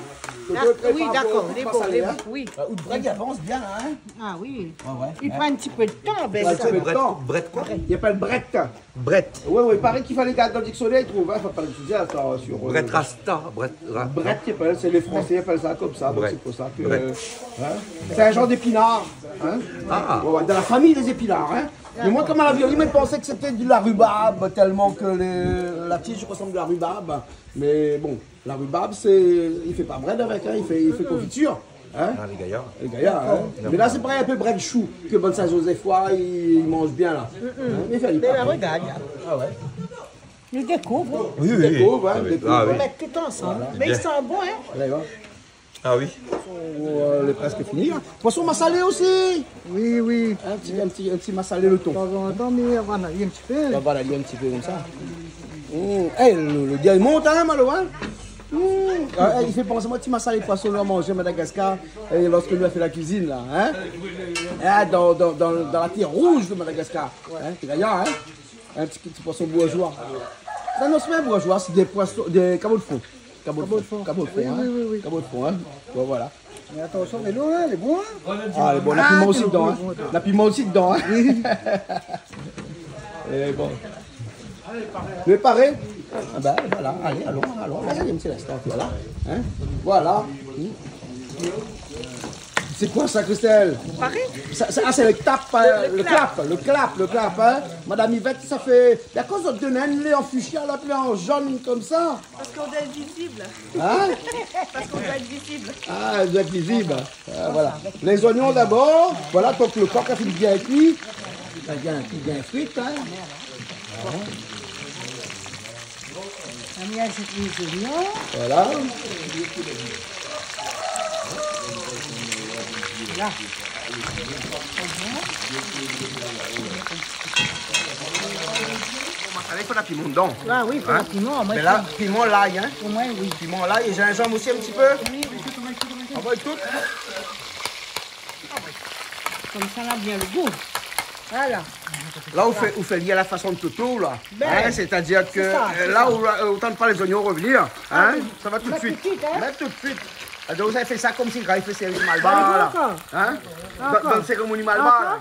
Speaker 6: Oui, d'accord, les bons, les bons, oui.
Speaker 5: Outbreg, il avance bien, là, hein?
Speaker 6: Ah oui.
Speaker 5: Ouais.
Speaker 6: Il prend un petit peu de temps, ben
Speaker 5: Ouais,
Speaker 6: ça.
Speaker 5: tu fais le temps.
Speaker 7: Brett quoi?
Speaker 5: Il appelle Brett.
Speaker 7: Brett.
Speaker 5: Ouais, il paraît qu'il fallait garder dans le dictionnaire, il trouve, hein? Faut pas l'étudier, attends, sur...
Speaker 7: Brett Rasta. Brett.
Speaker 5: Brett, c'est les Français appellent ça comme ça, donc
Speaker 7: Brett.
Speaker 5: c'est pour ça que...
Speaker 7: Brett.
Speaker 5: C'est un genre d'épinard, hein?
Speaker 7: Ah.
Speaker 5: Ouais, dans la famille des épinards, hein? Mais moi, comme à la violine, je pensais que c'était de la rhubarbe, tellement que la tige ressemble à la rhubarbe. Mais bon, la rhubarbe, il fait pas bread avec, hein? Il fait confiture. Hein?
Speaker 7: Ah, les gaillards.
Speaker 5: Les gaillards, hein? Mais là, c'est pareil, un peu bread chou, que Bonne Saint-Joseph-Foy, il mange bien, là. Hein? Mais il fait
Speaker 6: Mais
Speaker 5: pas.
Speaker 6: là, regarde,
Speaker 5: Ah ouais?
Speaker 6: nous découvre.
Speaker 7: Oui,
Speaker 5: Découvre, hein? Découvre.
Speaker 7: Ah
Speaker 6: On
Speaker 7: oui.
Speaker 6: met tout ensemble. Mais ils sont bons, hein?
Speaker 5: Allez, va.
Speaker 7: Ah oui.
Speaker 5: Elle est presque finie. Hein. Poisson massalé aussi.
Speaker 3: Oui.
Speaker 5: Un petit massalé le thon.
Speaker 3: De temps en temps, mais voilà, il y a un petit peu.
Speaker 5: Voilà, il y a un petit peu comme ça. Hey, le dia il monte, hein, Malo, hein? Il fait penser, moi, tu m'as salé de poisson à manger à Madagascar lorsque nous avons fait la cuisine, là. Hein? Dans la terre rouge de Madagascar. Hein? C'est gagnant, hein? Un petit poisson bourgeois. Ça non, c'est pas bourgeois, c'est des poissons, des cabots de fond. Cabots de fond, hein?
Speaker 3: Oui.
Speaker 5: Cabots de fond, hein? Bon, voilà.
Speaker 3: Mais attention, mais l'eau, elle est bon, hein?
Speaker 5: Ah, elle est bonne. La piment aussi dedans, hein? La piment aussi dedans, hein? Et bon. Préparé? Ah ben voilà, allez, allons, vas-y, un petit instant, voilà. Hein? Voilà. C'est quoi ça, Christelle? C'est le clap, le clap, hein? Madame Yvette, ça fait... Mais à cause de deux naines, les en fuchsia, l'autre en jaune comme ça.
Speaker 6: Parce qu'on doit être visible.
Speaker 5: Hein?
Speaker 6: Parce qu'on doit être visible.
Speaker 5: Ah, elle doit être visible. Voilà. Les oignons d'abord. Voilà, donc le coq a fait bien cuit. Bien frit, hein?
Speaker 6: On y ajoute les oignons.
Speaker 5: Voilà.
Speaker 6: Là.
Speaker 1: Il faut la piment dedans.
Speaker 6: Ah oui, il faut la piment.
Speaker 1: Mais là, piment l'ail, hein?
Speaker 6: Au moins, oui.
Speaker 1: Piment l'ail et gingembre aussi un petit peu.
Speaker 6: Oui.
Speaker 1: On va tout.
Speaker 6: Comme ça, on a bien le goût. Voilà.
Speaker 1: Là, on fait lier à la façon de Toto, là.
Speaker 6: Ben,
Speaker 1: Hein, c'est-à-dire que
Speaker 6: ça,
Speaker 1: là, on tente pas les oignons revenir. Hein, ça va tout de
Speaker 6: va
Speaker 1: suite.
Speaker 6: tout de suite, hein.
Speaker 1: Mettre tout de suite. Donc, vous avez fait ça comme si quand il fait service Malba, là.
Speaker 6: encore.
Speaker 1: Hein?
Speaker 6: Encore.
Speaker 1: Dans la cérémonie Malba, là.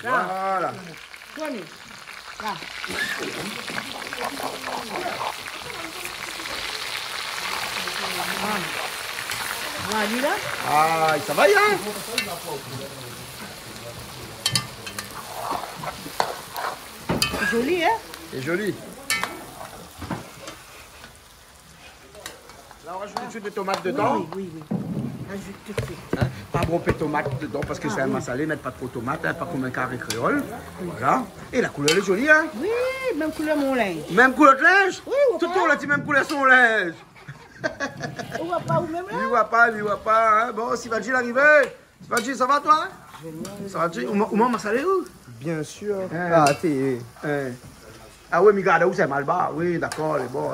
Speaker 1: Voilà.
Speaker 6: Tenez. Là. Voilà, là.
Speaker 1: Ah, ça va, hein?
Speaker 6: C'est joli, hein?
Speaker 1: C'est joli. Là, on rajoute tout de suite des tomates dedans.
Speaker 6: Oui. Ajoute tout de suite.
Speaker 1: Hein? Pas bromper tomates dedans parce que c'est un massalé, mettre pas trop de tomates, hein, pas comme un carré créole. Voilà. Et la couleur est jolie, hein?
Speaker 6: Oui, même couleur mon linge.
Speaker 1: Même couleur de linge?
Speaker 6: Oui, on
Speaker 1: Tout
Speaker 6: voit.
Speaker 1: le temps, là, tu même couleur son linge.
Speaker 6: On voit pas où même là?
Speaker 1: Lui voit pas, hein? Bon, Sivadji l'arrivée. Sivadji, ça va toi? Ça va, tu? Où m'a massalé où?
Speaker 5: Bien sûr.
Speaker 1: Ah, t'es. Ah oui, mais regarde, où c'est Malba? Oui, d'accord, elle est bon.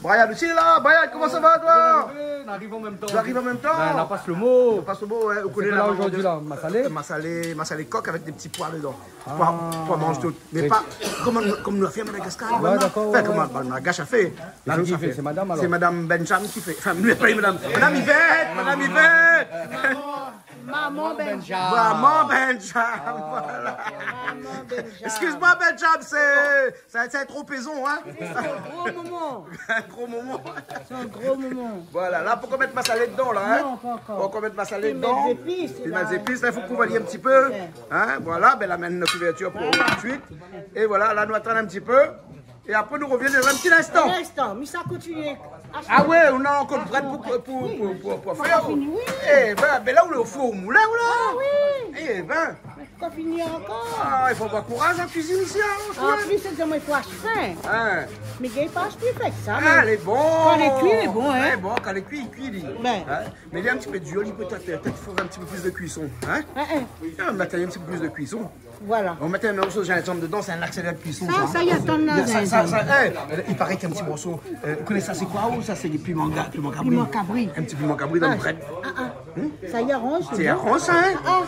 Speaker 1: Brian aussi là, Brian, comment ça va toi?
Speaker 5: On arrive en même temps.
Speaker 1: Tu arrives en même temps?
Speaker 5: On passe le mot.
Speaker 1: On passe le mot, hein? Vous
Speaker 5: C'est
Speaker 1: connaissez
Speaker 5: là aujourd'hui, là, massalé.
Speaker 1: Massalé coq avec des petits pois dedans. Pois mange tout. Mais pas comme nous a fait à Madagascar.
Speaker 5: Ouais, d'accord.
Speaker 1: Enfin, comme Malgache a fait.
Speaker 5: Là, qui fait? C'est madame alors?
Speaker 1: C'est madame Benjam qui fait. Enfin, nous pas madame. Madame Yvette!
Speaker 6: Maman Benjam.
Speaker 1: Maman Benjam, voilà.
Speaker 6: Maman Benjam.
Speaker 1: Excuse-moi Benjam, c'est trop paison, hein?
Speaker 6: C'est un gros moment.
Speaker 1: Un gros moment.
Speaker 6: C'est un gros moment.
Speaker 1: Voilà, là, pourquoi mettre ma salade dedans, là, hein?
Speaker 6: Non, pas encore.
Speaker 1: Pourquoi mettre ma salade
Speaker 6: Tu
Speaker 1: dedans?
Speaker 6: mets des épices,
Speaker 1: Tu
Speaker 6: là.
Speaker 1: mets des épices, là, il faut couvrir un petit peu. Hein? Voilà, ben là, maintenant, la couverture pour tout de suite. Et voilà, là, nous attendons un petit peu. Et après, nous revenons dans un petit instant.
Speaker 6: Un instant, mais ça continue.
Speaker 1: Ah ouais, on a encore prêt pour faire.
Speaker 6: fini, oui.
Speaker 1: Eh ben là, on est au four au moulin, là.
Speaker 6: Ah oui.
Speaker 1: Eh ben,
Speaker 6: Pas fini encore.
Speaker 1: ah, il faut avoir courage en cuisine ici, hein.
Speaker 6: En plus, c'est moi, il faut acheter.
Speaker 1: Hein?
Speaker 6: Mais il pas acheté fait ça.
Speaker 1: Ah, elle est bon.
Speaker 6: Quand elle est cuite, elle est bon, hein.
Speaker 1: Elle est bon, quand elle est cuite, il cuit, lui.
Speaker 6: Ben.
Speaker 1: Hein? Mais il y a un petit peu de joli, peut-être qu'il faudrait un petit peu plus de cuisson. Hein? On va mettre un petit peu plus de cuisson.
Speaker 6: Voilà.
Speaker 1: On mettait un morceau de gingembre dedans, c'est un accéléré de cuisson.
Speaker 6: Ça y est, t'en as
Speaker 1: Il paraît qu'il y a un petit morceau. Vous connaissez ça, c'est quoi? Ou ça, c'est des piments cabri?
Speaker 6: Piment cabri.
Speaker 1: Un petit piment cabri dans le bret.
Speaker 6: Ça y arrange.
Speaker 1: C'est arrange, ça, hein?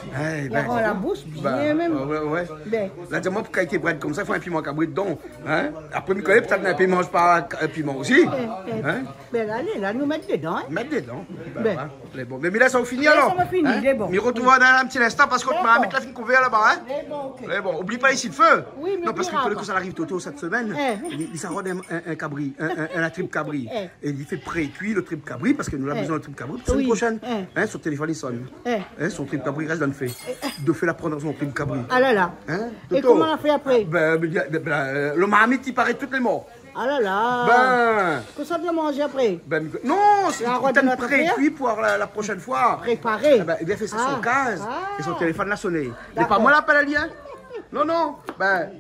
Speaker 6: Il arrange la bouche bien même.
Speaker 1: Ouais.
Speaker 6: Ben.
Speaker 1: Là, dis-moi, pour qu'il y ait bread comme ça, il faut un piment cabri dedans. Hein? Après, je connais peut-être un pays mange pas un piment aussi. Hein?
Speaker 6: Ben allez, là, nous mettre dedans. Hein.
Speaker 1: Mettre dedans.
Speaker 6: Ben.
Speaker 1: Les bons. Mais là, ça va finir alors.
Speaker 6: Ça va finir,
Speaker 1: Hein?
Speaker 6: les bons.
Speaker 1: Mais retrouvons dans un petit instant parce qu'on va mettre la fin couverte là-bas. Hein?
Speaker 6: Eh bon, ok.
Speaker 1: Mais bon, oublie pas ici le feu.
Speaker 6: Oui, mais
Speaker 1: non, parce qu'il
Speaker 6: oubliera
Speaker 1: fallait
Speaker 6: pas.
Speaker 1: que ça arrive Toto cette semaine. Il s'arrode un cabri, un triple cabri. Et il fait pré-cuit le triple cabri parce que nous avons besoin de triple cabri pour la semaine prochaine. Hein, son téléphone il sonne. Hein, son triple cabri reste dans le fait. De fait la prendre son triple cabri.
Speaker 6: Ah là là.
Speaker 1: Hein,
Speaker 6: Et
Speaker 1: Toto?
Speaker 6: comment on a fait après?
Speaker 1: Le marmite il paraît toutes les morts.
Speaker 6: Ah là là.
Speaker 1: Ben.
Speaker 6: Que ça doit manger après?
Speaker 1: Non, c'est
Speaker 6: La robe de
Speaker 1: un
Speaker 6: notre
Speaker 1: pré-cuit pour la prochaine fois.
Speaker 6: Préparé.
Speaker 1: Il a fait ça son case et son téléphone l'a sonné. Mais
Speaker 6: D'accord.
Speaker 1: pas moi l'appel à lien. Non.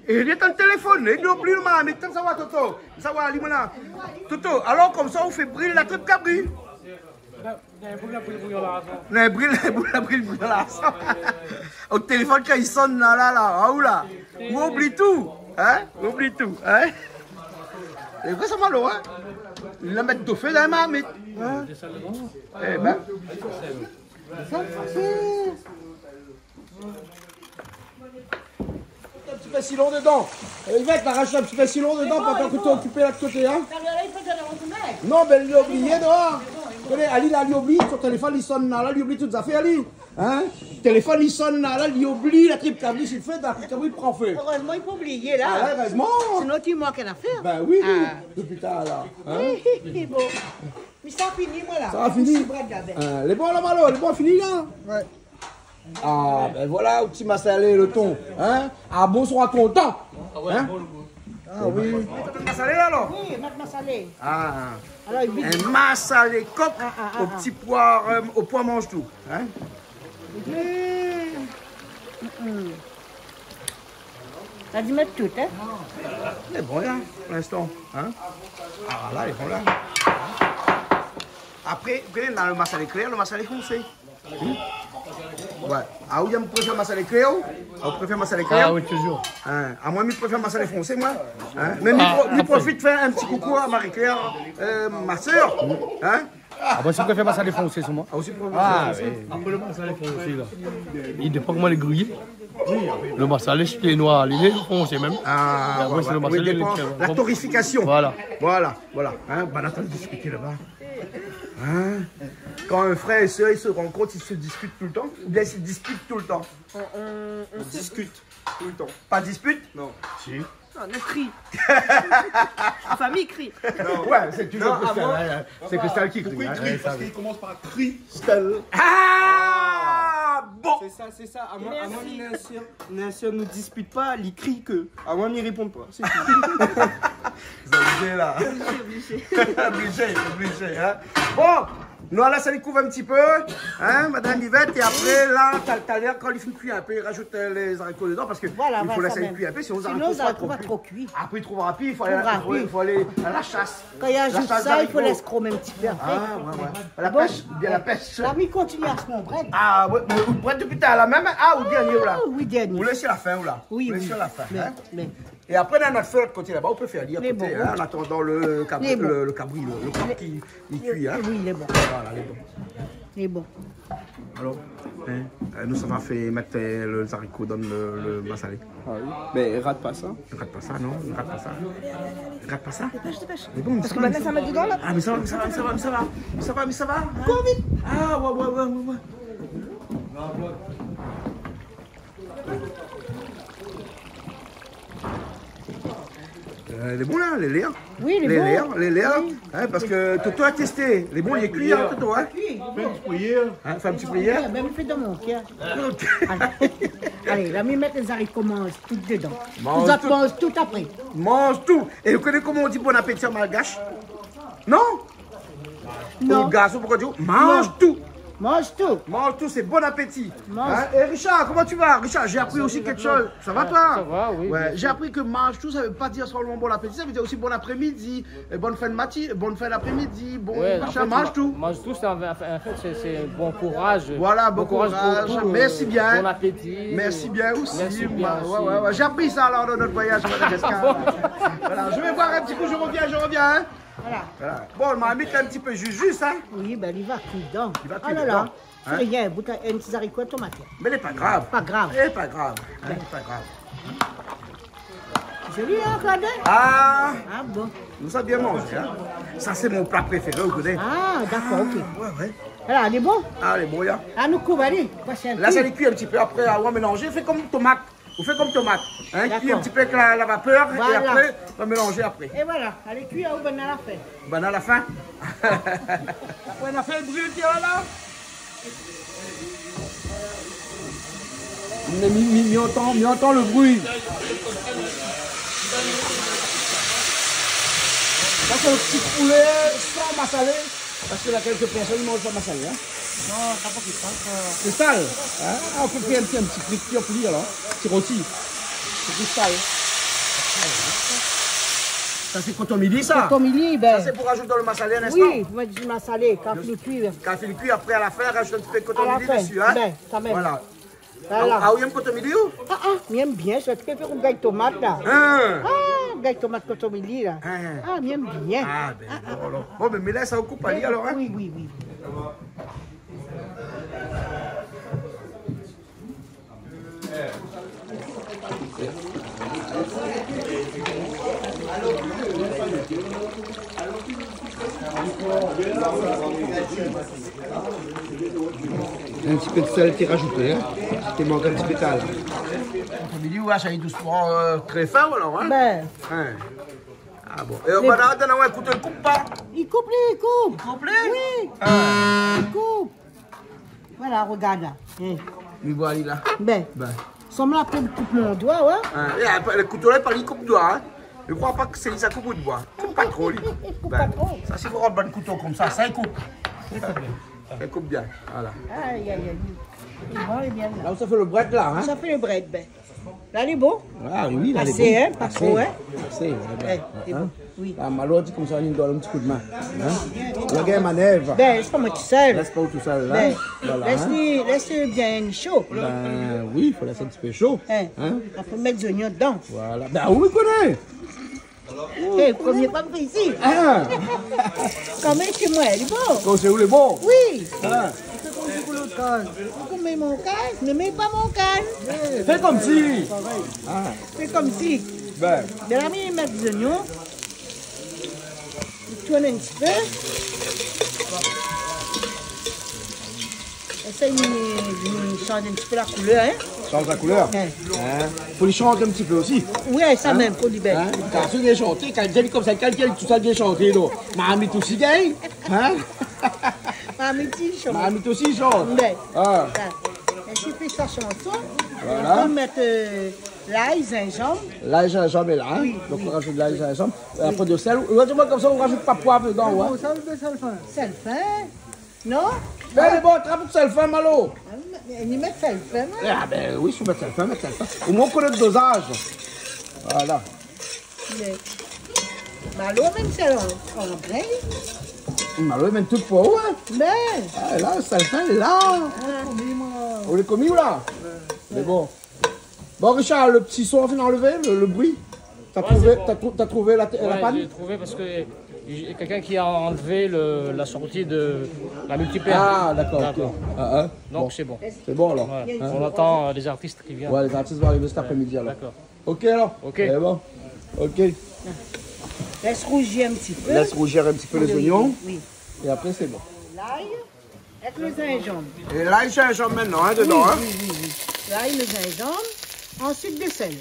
Speaker 1: Il est en téléphone. Il n'oublie le marmite. Ça va, Toto. Ça va, Limona. Toto, alors comme ça, on fait briller la triple cabri. La brille là. Au téléphone, quand il sonne là, là. On oublie tout. Hein? On oublie tout. Hein? C'est vrai, ça mal, hein? Ils la mettent au feu dans la marmite. Hein? Eh ben.
Speaker 6: Ça, c'est...
Speaker 5: Un petit pessilon dedans. Yvette, t'arraches un petit pessilon dedans pendant que tu es occupé là de côté. Hein? Non, mais il l'a oublié dehors. Ali, là, il oublie, son téléphone, il sonne là, il oublie toutes les affaires, Ali. Hein? Le téléphone, il sonne là, il oublie la triple câble, s'il fait, la triple câble, il prend feu.
Speaker 6: Heureusement, il faut oublier là.
Speaker 5: Ah, heureusement.
Speaker 6: Sinon, tu manques une affaire.
Speaker 5: Ben oui, depuis tard là. Hein?
Speaker 6: Bon. Mais ça a fini, moi là.
Speaker 5: Ça a fini. Les bons là, Malo, les bons fini là.
Speaker 6: Ouais.
Speaker 5: Ah, ben voilà, au petit massalé, le ton. Hein? Ah, bon, sera content. Hein? Ah oui.
Speaker 1: Un massalé alors?
Speaker 6: Oui, mettre ma salée.
Speaker 1: Ah.
Speaker 6: Alors, il vite.
Speaker 1: Un massalé coq au petit poire, au pois mange tout. Hein?
Speaker 6: T'as dû mettre tout, hein?
Speaker 1: C'est bon là, pour l'instant. Hein? Ah là, ils sont là. Après, on a le massalé clair, le massalé foncé. Ouais. Ah oui, je préfère le massalé clair. Vous préférez le massalé clair?
Speaker 2: Ah oui, toujours.
Speaker 1: Hein? À moi, je préfère le massalé foncé, moi. Hein? Mais je profite de faire un petit coucou à Marie-Claire, ma soeur. Hein?
Speaker 2: Ah, moi, je préfère masser les foncés, sur moi.
Speaker 1: Ah, aussi pour
Speaker 2: Après le massalé foncé, là. Il dépend comment les griller. Le massalé, c'est noir, il est foncé même.
Speaker 1: Ah,
Speaker 2: après, c'est le massalé,
Speaker 1: dépend.
Speaker 2: il est-
Speaker 1: La torréfication.
Speaker 2: Voilà.
Speaker 1: Voilà. Hein? Ben, attends de discuter là-bas. Hein? Quand un frère et soeur ils se rencontrent, ils se disputent tout le temps? Ou bien ils se disputent tout le temps?
Speaker 5: On discute tout le temps.
Speaker 1: Pas de dispute?
Speaker 5: Non.
Speaker 1: Si.
Speaker 8: On crie. La famille crie.
Speaker 1: Ouais, c'est toujours Christelle. C'est Christelle qui crie.
Speaker 4: Pourquoi il crie? Parce qu'il commence par
Speaker 5: Christelle.
Speaker 1: Ah! Bon!
Speaker 5: C'est ça. À moi, Nancy ne dispute pas, il crie que. À moi, il répond pas. C'est tout.
Speaker 1: Vous obligé là. Obligé, hein. Bon, nous là, ça les couvre un petit peu, hein, Madame Yvette, et après là, t'as l'air quand il finit de cuire un peu, il rajoute les haricots dedans parce que
Speaker 6: Voilà,
Speaker 1: il faut
Speaker 6: ça
Speaker 1: laisser
Speaker 6: même.
Speaker 1: cuire un peu, sinon
Speaker 6: Sinon,
Speaker 1: les haricots
Speaker 6: va trop cuit.
Speaker 1: Après, il trouve rapide, il faut
Speaker 6: Trop
Speaker 1: aller à la chasse.
Speaker 6: Quand il y a
Speaker 1: La
Speaker 6: juste
Speaker 1: chasse
Speaker 6: ça, il faut
Speaker 1: d'haricots.
Speaker 6: laisser chrome un petit peu après.
Speaker 1: Ah, ouais. La
Speaker 6: Bon.
Speaker 1: pêche, bien la pêche.
Speaker 6: L'ami continue à se montrer.
Speaker 1: Ah, ouais, mais vous prenez depuis tard, la même, ah, ou dernier, ou là?
Speaker 6: Oui, dernier.
Speaker 1: Vous laissez la fin, ou là?
Speaker 6: Oui,
Speaker 1: Vous
Speaker 6: oui.
Speaker 1: laissez la fin, hein?
Speaker 6: Mais,
Speaker 1: Et après, dans notre feu, de l'autre côté là-bas, on peut faire lire à
Speaker 6: Les
Speaker 1: côté,
Speaker 6: bons.
Speaker 1: hein, en attendant le cabri,
Speaker 6: Les bons.
Speaker 1: le cabri, le coq qui cuit, hein?
Speaker 6: oui, il est bon.
Speaker 1: Voilà, les bons.
Speaker 6: Il est bon.
Speaker 1: Alors, hein, nous, ça va faire mettre le haricot dans le massalé.
Speaker 5: Ah oui. Mais rate pas ça.
Speaker 1: Ne rate pas ça, non? Ne rate pas ça. Ne rate pas ça.
Speaker 6: Dépêche.
Speaker 1: Mais bon,
Speaker 6: Parce que maintenant, ça met dedans là.
Speaker 1: Ah, mais ça va. Cours vite. Ah, ouais. Les bons là, les laits.
Speaker 6: Oui, les bons.
Speaker 1: Les laits, hein, parce que Toto a testé. Les bons, il est cuit, hein, Toto, hein? Hein, fais un petit prière.
Speaker 6: Même fait dans mon cœur. Allez, l'ami met les haricots, mange tout dedans.
Speaker 1: Mange
Speaker 6: Vous
Speaker 1: tout.
Speaker 6: mange tout après.
Speaker 1: Mange tout. Et vous connaissez comment on dit bon appétit en malgache? Non?
Speaker 6: Non.
Speaker 1: Ou garçon, pourquoi dire? Mange tout.
Speaker 6: Mange tout.
Speaker 1: Mange tout, c'est bon appétit.
Speaker 6: Mange.
Speaker 1: Hein? Et Richard, comment tu vas? Richard, j'ai appris aussi quelque chose. Ça va toi?
Speaker 2: Ça va, oui.
Speaker 1: Ouais, j'ai appris que mange tout, ça veut pas dire seulement bon appétit, ça veut dire aussi bon après-midi, bonne fin de matinée, bonne fin d'après-midi, bon
Speaker 9: Ouais,
Speaker 1: machin,
Speaker 9: en fait,
Speaker 1: mange tout.
Speaker 9: Mange tout, en fait, c'est bon courage.
Speaker 1: Voilà, bon courage.
Speaker 9: pour tout,
Speaker 1: Merci bien.
Speaker 9: Bon appétit.
Speaker 1: Merci bien aussi.
Speaker 9: Merci bien aussi.
Speaker 1: Ouais. J'ai appris ça alors dans notre voyage à Madagascar. Voilà, je vais voir un petit coup, je reviens. Hein. Voilà. Bon, on m'a mis un petit peu juste, hein.
Speaker 6: Oui, ben il va cuire dedans.
Speaker 1: Il va
Speaker 6: Ah
Speaker 1: cuire
Speaker 6: là
Speaker 1: dedans.
Speaker 6: là.
Speaker 1: Hein?
Speaker 6: C'est rien, un petit haricot tomate.
Speaker 1: Mais il n'est pas grave.
Speaker 6: Pas grave.
Speaker 1: Il n'est pas grave. Hein, pas grave.
Speaker 6: Joli, hein, Claude?
Speaker 1: Ah,
Speaker 6: Ah bon.
Speaker 1: nous ça bien mangé, hein. Ça, c'est mon plat préféré, vous connaissez.
Speaker 6: Ah, d'accord, ok.
Speaker 1: Ouais.
Speaker 6: Alors, il est bon?
Speaker 1: Ah, les brouillards.
Speaker 6: Ah, nous coupe, allez.
Speaker 1: Là, ça les cuit un petit peu. Après, on va mélanger. Faites comme tomate. Vous faites comme tomate. Hein,
Speaker 6: D'accord.
Speaker 1: cuit un petit peu avec la vapeur.
Speaker 6: Voilà.
Speaker 1: Et après, on va mélanger après.
Speaker 6: Et voilà, allez cuire, on va à la fin.
Speaker 1: Ben, à la fin. On a fait le bruit, le tir là.
Speaker 5: Mi entend le bruit.
Speaker 1: Ça, c'est le petit poulet sans massalé. Parce que là, quelques personnes ne mangent pas massalé. Hein.
Speaker 6: Non, ça pas qu'il
Speaker 1: C'est sale. Hein? Ah, on peut faire un petit friture pour dire, là. Petit rôti. C'est plus sale. Ça, c'est coton midi, ça.
Speaker 6: Comme il est, ben.
Speaker 1: Ça, c'est pour rajouter dans le massalé un instant.
Speaker 6: Oui, moi, je m'a salé, quand il cuit.
Speaker 1: Quand il cuit, après, à la fin, rajoute un petit peu de coton
Speaker 6: À la
Speaker 1: midi
Speaker 6: fin,
Speaker 1: dessus. Hein?
Speaker 6: ben, quand même.
Speaker 1: Voilà.
Speaker 6: Voilà.
Speaker 1: Ah, oui, un côté milieu?
Speaker 6: J'aime bien, je préfère un gaille tomate là.
Speaker 1: Hein?
Speaker 6: Ah, gaille tomate côté milieu là. Ah, j'aime bien.
Speaker 1: Ah, ben, bon, alors. Bon, mais là, ça vous coupe Ali alors, hein?
Speaker 6: Oui, oui, oui.
Speaker 5: Un petit peu de sel qui est rajouté, hein. Qui manque un petit peu de sel.
Speaker 1: Côté milieu, ouais, ça est doucement très fin alors, hein?
Speaker 6: Ben,
Speaker 1: Hein. Ah bon. Et on va là, on va écouter le coupe pas?
Speaker 6: il coupe les, il coupe.
Speaker 1: Complet?
Speaker 6: Oui, il coupe. Voilà, regarde là.
Speaker 1: Il voit Ali là.
Speaker 6: Ben, somme là, après, il coupe mon doigt, ouais.
Speaker 1: Hein. Et après, le couteau là, il coupe doigt, hein? Je crois pas que c'est ça coupe de bois. Coupe pas trop, lui. Ben, ça, si vous rendez un couteau comme ça il coupe. Ça coupe bien. Voilà.
Speaker 6: Aïe, aïe, aïe. Il va, il est bien là.
Speaker 5: Là où ça fait le bread là, hein.
Speaker 6: Ça fait le bread, ben. Là, il est beau.
Speaker 5: Ah oui, là,
Speaker 6: Assez, hein, pas trop, hein.
Speaker 5: Assez,
Speaker 6: C'est bon. Oui.
Speaker 5: La malo dit comme ça, il donne un petit coup de main. Hein? La guerre manèvre.
Speaker 6: Ben, c'est pas moi tout seul.
Speaker 5: Laisse pas tout seul là.
Speaker 6: Ben,
Speaker 5: Voilà, hein.
Speaker 6: laisse-le bien chaud.
Speaker 5: Ben oui, il faut laisser un petit peu chaud.
Speaker 6: Hein?
Speaker 5: Hein?
Speaker 6: On peut mettre des oignons dedans.
Speaker 5: Voilà. Ben oui, connais.
Speaker 6: Eh, premier pas me fait ici.
Speaker 5: Ah,
Speaker 6: Quand même, c'est moi, il est beau.
Speaker 5: quand c'est où les bons?
Speaker 6: Oui.
Speaker 5: Ah.
Speaker 6: C'est comme si vous le casse. Vous mettez mon casque, ne mets pas mon casque.
Speaker 5: Fais comme si. Ah.
Speaker 6: C'est comme si.
Speaker 5: Ben.
Speaker 6: De la mienne, mettre des oignons. Je tourne un petit peu. Essaye de changer un petit peu la couleur, hein.
Speaker 5: Change la couleur.
Speaker 6: Hein.
Speaker 5: Hein? Faut les changer un petit peu aussi.
Speaker 6: Oui, ça même, faut du bel.
Speaker 5: Hein? Car ceux qui ont chanté, quand ils comme ça, quand ils tout ça bien chanté, là. Mamie aussi gagne. Hein?
Speaker 6: Mamie, tu chantes.
Speaker 5: Mamie aussi chante.
Speaker 6: Ben.
Speaker 5: Ah.
Speaker 6: Et tu fais sa chanson.
Speaker 5: Voilà.
Speaker 6: On peut mettre l'ail, gingembre.
Speaker 5: L'ail, gingembre est là. Hein?
Speaker 6: Oui,
Speaker 5: Donc on rajoute de l'ail, gingembre. Après de sel. Moi comme ça, on rajoute pas de poivre dedans. Ouais.
Speaker 6: Ça le fin. C'est le fin. Non?
Speaker 5: Ben c'est bon, trappe de sel fin, malo.
Speaker 6: Il met ça le fin.
Speaker 5: Ah ben oui, il faut mettre sel fin, mettre sel fin. Au moins on connaît le dosage. Voilà.
Speaker 6: Malo, même c'est en grain.
Speaker 5: Malo, même tout pour ouais.
Speaker 6: Ben.
Speaker 5: Ah, là, le sel fin, il est là. On l'a commis ou là? Mais bon. Bon, Richard, le petit son, on vient d'enlever, le bruit. T'as trouvé la panne?
Speaker 9: J'ai trouvé parce que il y a quelqu'un qui a enlevé la sortie de la multipaire.
Speaker 5: Ah, d'accord. Ok.
Speaker 9: Donc
Speaker 5: bon.
Speaker 9: c'est bon.
Speaker 5: C'est bon alors.
Speaker 9: Ouais. On attend les artistes qui viennent.
Speaker 5: Ouais, les artistes vont arriver cet après-midi alors.
Speaker 9: D'accord.
Speaker 5: Ok alors?
Speaker 9: Ok.
Speaker 5: C'est bon. Ok.
Speaker 6: Laisse rougir un petit peu.
Speaker 5: Laisse rougir un petit peu les oignons.
Speaker 6: Oui.
Speaker 5: Et après c'est bon.
Speaker 6: L'ail avec le gingembre.
Speaker 1: Et là, il gingembre maintenant, hein, dedans, hein?
Speaker 6: Oui. L'ail, le gingembre. Ensuite, du sel.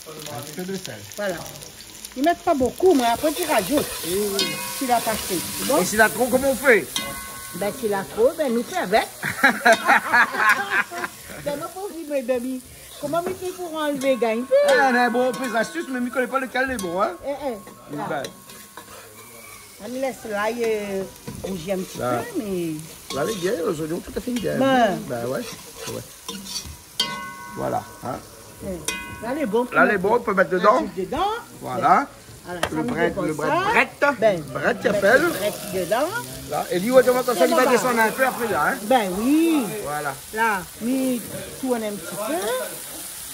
Speaker 1: Un petit peu de sel.
Speaker 6: Voilà. Ils mettent pas beaucoup, mais après tu rajoutes. Tu l'as acheté. Bon?
Speaker 1: Et s'il a trop, comment on fait?
Speaker 6: Ben, s'il a trop, ben, nous fait avec. Ben, non, pas vivre, baby. Comment tu fais pour enlever, gagne?
Speaker 1: Ah, non, bon, on fait des astuces, mais je ne connais pas lequel est bon, hein?
Speaker 6: Là.
Speaker 1: Ben,
Speaker 6: On laisse l'ail rougir un petit
Speaker 1: Là.
Speaker 6: peu, mais...
Speaker 1: là, les bien, les oignons, tout à fait bien.
Speaker 6: Ben.
Speaker 1: Ben, ouais. Voilà, hein?
Speaker 6: Là, les bons.
Speaker 1: Là, les bons, on peut mettre dedans.
Speaker 6: Dedans.
Speaker 1: Voilà.
Speaker 6: Voilà,
Speaker 1: Le
Speaker 6: ça
Speaker 1: bret,
Speaker 6: nous
Speaker 1: le
Speaker 6: fait
Speaker 1: bret,
Speaker 6: ça.
Speaker 1: brette.
Speaker 6: Ben,
Speaker 1: Brette, qui
Speaker 6: mettre
Speaker 1: appelle.
Speaker 6: le bret dedans.
Speaker 1: Là. Et lui, on va comme ça, il va
Speaker 6: Là-bas.
Speaker 1: descendre un peu après, là, hein?
Speaker 6: Ben oui.
Speaker 1: Voilà.
Speaker 6: Là, mais tourne un petit peu.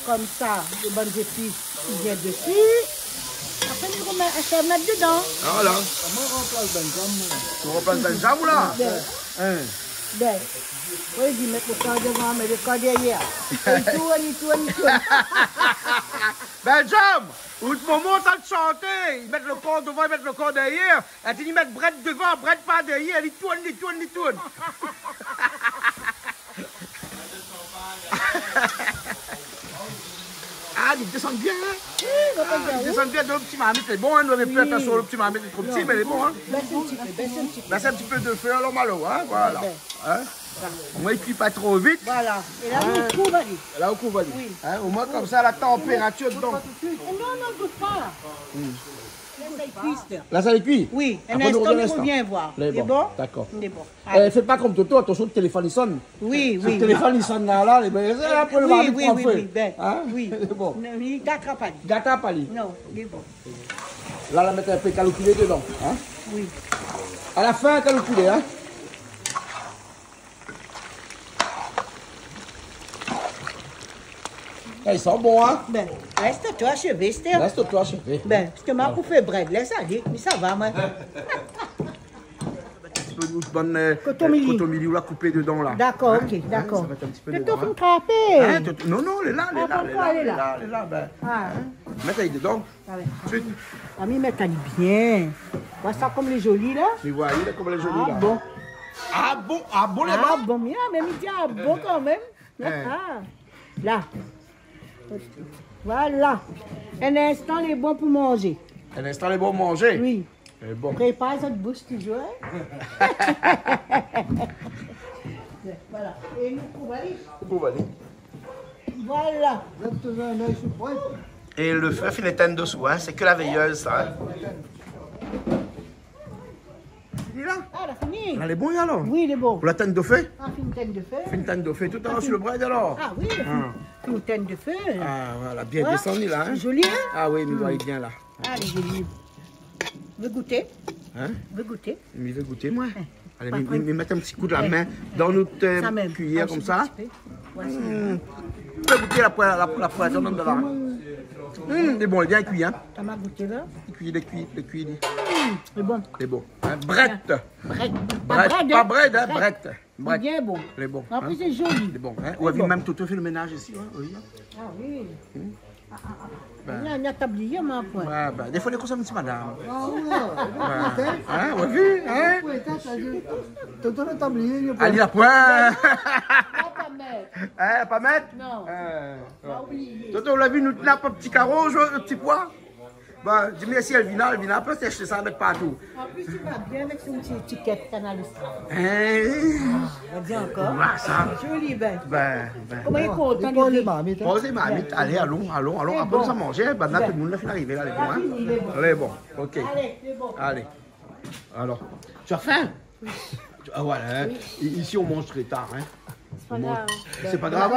Speaker 6: Comme ça, les bonnes épices qui viennent dessus. Après, nous remettons mettre dedans.
Speaker 1: Voilà. Tu remplaces Benjamin, là? Hein?
Speaker 6: Ben, oui, il met le corps devant, mais le corps derrière. Il tourne.
Speaker 1: Benjamin, au moment où tu chanter, ils mettent le corps devant, ils mettent le corps derrière. Et ils mettent Brett devant, Brett pas derrière, ils tournent. Ah, ils descendent bien, hein? Ils descendent bien de le petit marmite, c'est bon, hein? Nous n'avons plus attention au petit marmite, c'est trop petit, mais il est bon, hein?
Speaker 6: Baisse un petit peu.
Speaker 1: Baisse un petit peu de feu, alors malo, hein? Voilà. Hein? Au moins, il ne cuit pas trop vite.
Speaker 6: Voilà. Et là, on couvre, allez.
Speaker 1: Là, on couvre, allez.
Speaker 6: Oui.
Speaker 1: Hein? Au moins, comme ça, la température dedans.
Speaker 6: Non, goûte pas. Là, ça cuit.
Speaker 5: Là ça les cuit?
Speaker 6: Oui, un
Speaker 5: Après, nous
Speaker 6: instant,
Speaker 5: revenons
Speaker 6: on revient voir.
Speaker 5: Il est
Speaker 6: C'est
Speaker 5: bon.
Speaker 6: bon?
Speaker 5: D'accord.
Speaker 6: Il est bon.
Speaker 5: Faites pas comme Toto, attention, le téléphone il sonne.
Speaker 6: Oui,
Speaker 5: Le téléphone il sonne là, les ben, après le mari prend feu.
Speaker 6: Ben,
Speaker 5: Hein?
Speaker 6: oui.
Speaker 5: C'est bon.
Speaker 6: Non, il ne gâtera pas.
Speaker 5: Gâteau à pali.
Speaker 6: Non, il est bon.
Speaker 5: Là, la mettre un peu calculé dedans. Hein?
Speaker 6: Oui.
Speaker 5: À la fin, calculé, hein?
Speaker 1: Ils sont bons, hein?
Speaker 6: Ben, reste-toi achevé, Esther.
Speaker 1: Reste-toi achevé.
Speaker 6: Ben, parce que ma pour faire bread, laisse aller, mais ça va, moi.
Speaker 1: Une bonne
Speaker 6: Cotomili.
Speaker 1: cotomili ou la couper dedans là.
Speaker 6: D'accord,
Speaker 1: Hein?
Speaker 6: ok, d'accord.
Speaker 1: Ça va être un petit peu
Speaker 6: Tu
Speaker 1: dedans.
Speaker 6: t'offres une
Speaker 1: Hein?
Speaker 6: crapée.
Speaker 1: Non, non, elle est là, elle est là,
Speaker 6: pourquoi elle est là?
Speaker 1: elle est là, ben.
Speaker 6: Ah, hein.
Speaker 1: Mettez dedans.
Speaker 6: Ah ouais.
Speaker 1: Ensuite,
Speaker 6: Ah, mais mets elle bien. Vois ça comme les jolis, là.
Speaker 1: tu vois, il est comme les jolis
Speaker 6: Ah,
Speaker 1: là.
Speaker 6: bon.
Speaker 1: Ah bon là-bas.
Speaker 6: Ah, bon, bien, mais il dit ah, bon quand même. Ah, là. Voilà. Un instant, il est bon pour manger.
Speaker 1: Un instant, les bons manger.
Speaker 6: Oui.
Speaker 1: C'est bon.
Speaker 6: Prépare cette bouche toujours. Hein? Voilà. Et nous, on va aller.
Speaker 1: Bon, allez.
Speaker 6: Voilà.
Speaker 3: Lève toujours un œil sur pointe.
Speaker 1: Et le feu, il est dessous, hein. C'est que la veilleuse, ça. Hein. Il est là.
Speaker 6: Ah, elle a fini.
Speaker 1: Elle est bonne alors.
Speaker 6: Oui, il est bon.
Speaker 1: Pour la tête de feu.
Speaker 6: Ah, fait une tête de feu.
Speaker 1: Fait une tête de feu tout à l'heure sur le bread alors.
Speaker 6: Ah oui, il a fait une tête de feu.
Speaker 1: Ah, voilà, bien
Speaker 6: Ouais.
Speaker 1: descendu là. Hein.
Speaker 6: Joli, hein?
Speaker 1: Ah oui, mais vous voyez bien là.
Speaker 6: Ah, elle est jolie. Veut goûter?
Speaker 1: Hein?
Speaker 6: Veut goûter?
Speaker 1: Il veut goûter, moi. Allez,
Speaker 6: Pas
Speaker 1: mais mettre un petit coup de la main dans notre
Speaker 6: Ça même.
Speaker 1: cuillère
Speaker 6: Ah,
Speaker 1: comme
Speaker 6: je
Speaker 1: ça.
Speaker 6: sais pas. Voilà.
Speaker 1: Vous pouvez goûter la poisson de là. C'est bon, il est bien cuit, hein.
Speaker 6: T'as mal goûté là?
Speaker 1: Il est cuit.
Speaker 6: C'est bon.
Speaker 1: C'est bon. Hein, brette.
Speaker 6: Brett.
Speaker 1: Brette. Pas bread, hein, brette.
Speaker 6: C'est bien bon.
Speaker 1: C'est bon.
Speaker 6: En
Speaker 1: hein.
Speaker 6: plus, c'est joli.
Speaker 1: C'est bon. Hein. On a vu même tout fait le ménage ici. Hein. Oui.
Speaker 6: Ah oui. Il y a tablier, ma point.
Speaker 1: Ouais, ben, des fois, les consommes, c'est madame.
Speaker 3: Ah ouais.
Speaker 1: Hein, on a vu, hein?
Speaker 3: T'as tout le tablier, il y a pas.
Speaker 1: Allez, la pointe.
Speaker 6: Pas mettre.
Speaker 1: Hein, pas mettre?
Speaker 6: Non. Pas oublier.
Speaker 1: Toto, on l'a vu, nous tenons un petit carreau, un petit pois. Bah, dis merci Elvina, peut s'acheter ça, mettre partout.
Speaker 6: En plus, tu vas bien avec son petit étiquette Canal Austral.
Speaker 1: Hein?
Speaker 6: On dit encore.
Speaker 1: Ah, ça.
Speaker 6: Joli, ben.
Speaker 1: Ben.
Speaker 6: Comment il est content
Speaker 3: Pas
Speaker 6: de
Speaker 3: les
Speaker 6: dire?
Speaker 3: marmites.
Speaker 1: Posez ma amie, allez, allons. Après,
Speaker 6: bon.
Speaker 1: ça manger, ben, là, tout le monde l'a fait arriver, là, les bons, hein?
Speaker 6: Il est bon.
Speaker 1: Allez, bon, ok.
Speaker 6: Allez, c'est bon.
Speaker 1: Allez. Alors, tu as faim? Ah, voilà, hein? Ici, on mange très tard, hein?
Speaker 6: C'est pas grave.
Speaker 1: C'est pas grave.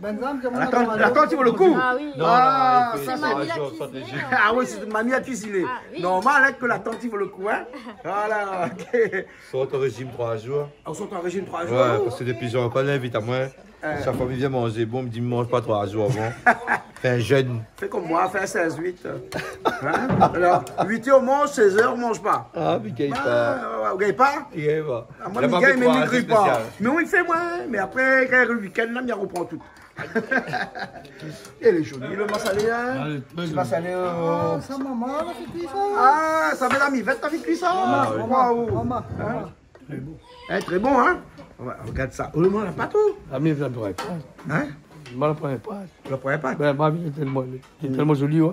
Speaker 3: Benzam, c'est mon
Speaker 1: La tante, il vaut le coup.
Speaker 6: Ah oui.
Speaker 1: Ah,
Speaker 8: C'est mamie la cuisinière.
Speaker 1: Ah oui, c'est mamie à cuisiner. Normal, hein, que la tante, il vaut le coup, hein? Voilà, ok.
Speaker 7: Sont au régime 3 jours.
Speaker 1: On sort en régime 3 jours.
Speaker 7: Ouais, parce que depuis j'en connais, vite à moi. Chaque fois qu'il vient manger, bon, il me dit, mange pas 3 jours avant. Fais un jeûne.
Speaker 1: Fais comme moi, fais 16-8. Hein? Alors, 8h on mange, 16h on mange pas.
Speaker 7: Ah, mais qu'il pas.
Speaker 1: Vous gagnez pas?
Speaker 7: Il est pas.
Speaker 1: Ah, moi, le gars, il ne m'écrit pas. Mais on il fait moins. Mais après, quand il y a le week-end, là, il reprend tout. Elle est jolie, le massalé, hein? Le massalé.
Speaker 3: Ça, maman, elle a fait cuire ça.
Speaker 1: Ah, ça fait la mivette, t'as fait cuire ça? Waouh!
Speaker 3: Maman.
Speaker 1: Hein, très bon, hein? Ouais, regarde ça. Oh, le monde n'a pas tout.
Speaker 2: La mienne, je ne la prenais pas.
Speaker 1: Hein?
Speaker 2: Je ne la prenais pas.
Speaker 1: Tu la prenais pas?
Speaker 2: Ben, ma vie est tellement jolie, ouais.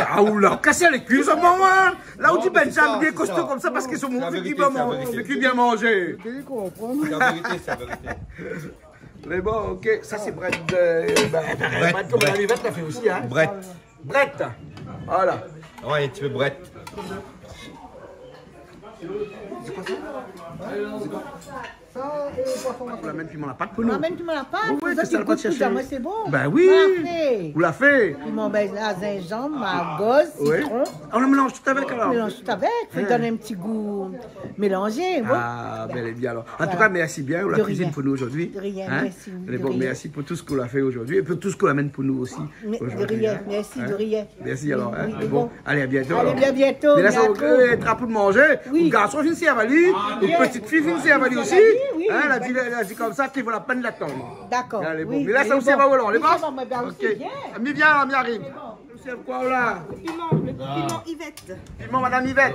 Speaker 1: Ah, oula, cassez les cuisses au moment, hein? Là où tu Benjamin bien costaud comme ça parce qu'ils sont fait bien manger.
Speaker 7: C'est la vérité, c'est la vérité.
Speaker 1: Mais bon, ok, ça c'est Brett. Brett, comme la mivette l'a fait aussi, hein?
Speaker 7: Brett.
Speaker 1: Brett. Voilà.
Speaker 7: Ouais, tu veux Brett.
Speaker 3: Ça, et poisson.
Speaker 1: On l'amène puis on n'a pas de peau, non?
Speaker 6: Amène, tu me l'as pas?
Speaker 1: Oui,
Speaker 6: Ça,
Speaker 1: c'est ça,
Speaker 6: tu
Speaker 1: pas de
Speaker 6: goûtes
Speaker 1: chercher.
Speaker 6: tout à moi, c'est bon.
Speaker 1: Ben oui.
Speaker 6: Parfait.
Speaker 1: Vous l'a fait?
Speaker 6: Ils m'ont mis à gingembre, à gosse,
Speaker 1: Oui.
Speaker 6: citron.
Speaker 1: On le mélange tout avec alors?
Speaker 6: Mélange tout avec, fait donner un petit goût mélangé. Bon.
Speaker 1: Ah, bel et bien alors. En tout cas, merci bien. On la
Speaker 6: De
Speaker 1: cuisine
Speaker 6: rien.
Speaker 1: pour nous aujourd'hui.
Speaker 6: De rien,
Speaker 1: Hein?
Speaker 6: merci.
Speaker 1: Mais
Speaker 6: De
Speaker 1: bon,
Speaker 6: rien.
Speaker 1: merci pour tout ce qu'on a fait aujourd'hui et pour tout ce qu'on amène pour nous aussi.
Speaker 6: Mais de
Speaker 1: aujourd'hui,
Speaker 6: rien,
Speaker 1: hein.
Speaker 6: merci,
Speaker 1: Hein?
Speaker 6: de rien.
Speaker 1: Merci alors. Hein?
Speaker 6: Oui,
Speaker 1: Bon,
Speaker 6: bon.
Speaker 1: allez, à bientôt.
Speaker 6: Allez,
Speaker 1: alors.
Speaker 6: bien bientôt.
Speaker 1: Mais là, ça
Speaker 6: bientôt.
Speaker 1: va pour de manger.
Speaker 6: Oui.
Speaker 1: Le garçon vient ici à Vali.
Speaker 6: bien.
Speaker 1: Une petite fille vient ici à Vali aussi.
Speaker 6: Oui,
Speaker 1: Hein,
Speaker 6: oui.
Speaker 1: elle a dit comme ça qu'il vaut la peine d'attendre.
Speaker 6: D'accord.
Speaker 1: Allez, bon.
Speaker 6: Oui,
Speaker 1: Mais là, ça
Speaker 6: oui,
Speaker 1: aussi va voler. Les
Speaker 6: Oui,
Speaker 1: boss?
Speaker 6: ça va, mais bien aussi,
Speaker 1: Ok.
Speaker 6: bien.
Speaker 1: Mi vient, mi arrive. C'est quoi là?
Speaker 8: Le piment Yvette.
Speaker 1: Piment, madame Yvette.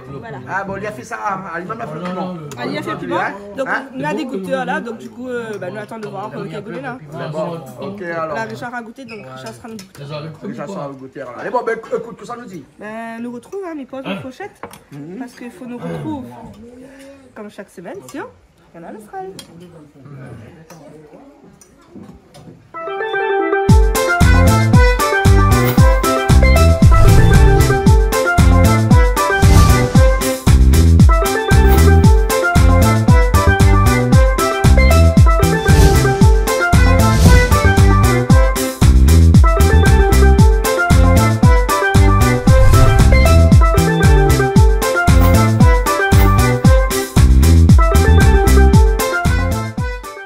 Speaker 1: Ah bon, il a fait ça. Elle m'a fait le piment.
Speaker 8: Il a fait le piment.
Speaker 1: Hein?
Speaker 8: Donc
Speaker 1: Hein?
Speaker 8: on a des goûteurs là, donc du coup, nous attendons de voir qui a goûté là.
Speaker 1: Bon, ok alors.
Speaker 8: Là, Richard a goûté, donc Richard sera notre goûteur.
Speaker 1: Ça sera le goûter alors. Allez, bon, ben écoute, que ça nous dit?
Speaker 8: Ben, nous retrouve, hein, mes potes en pochette. Parce qu'il faut nous retrouver comme chaque semaine sur Canal Austral.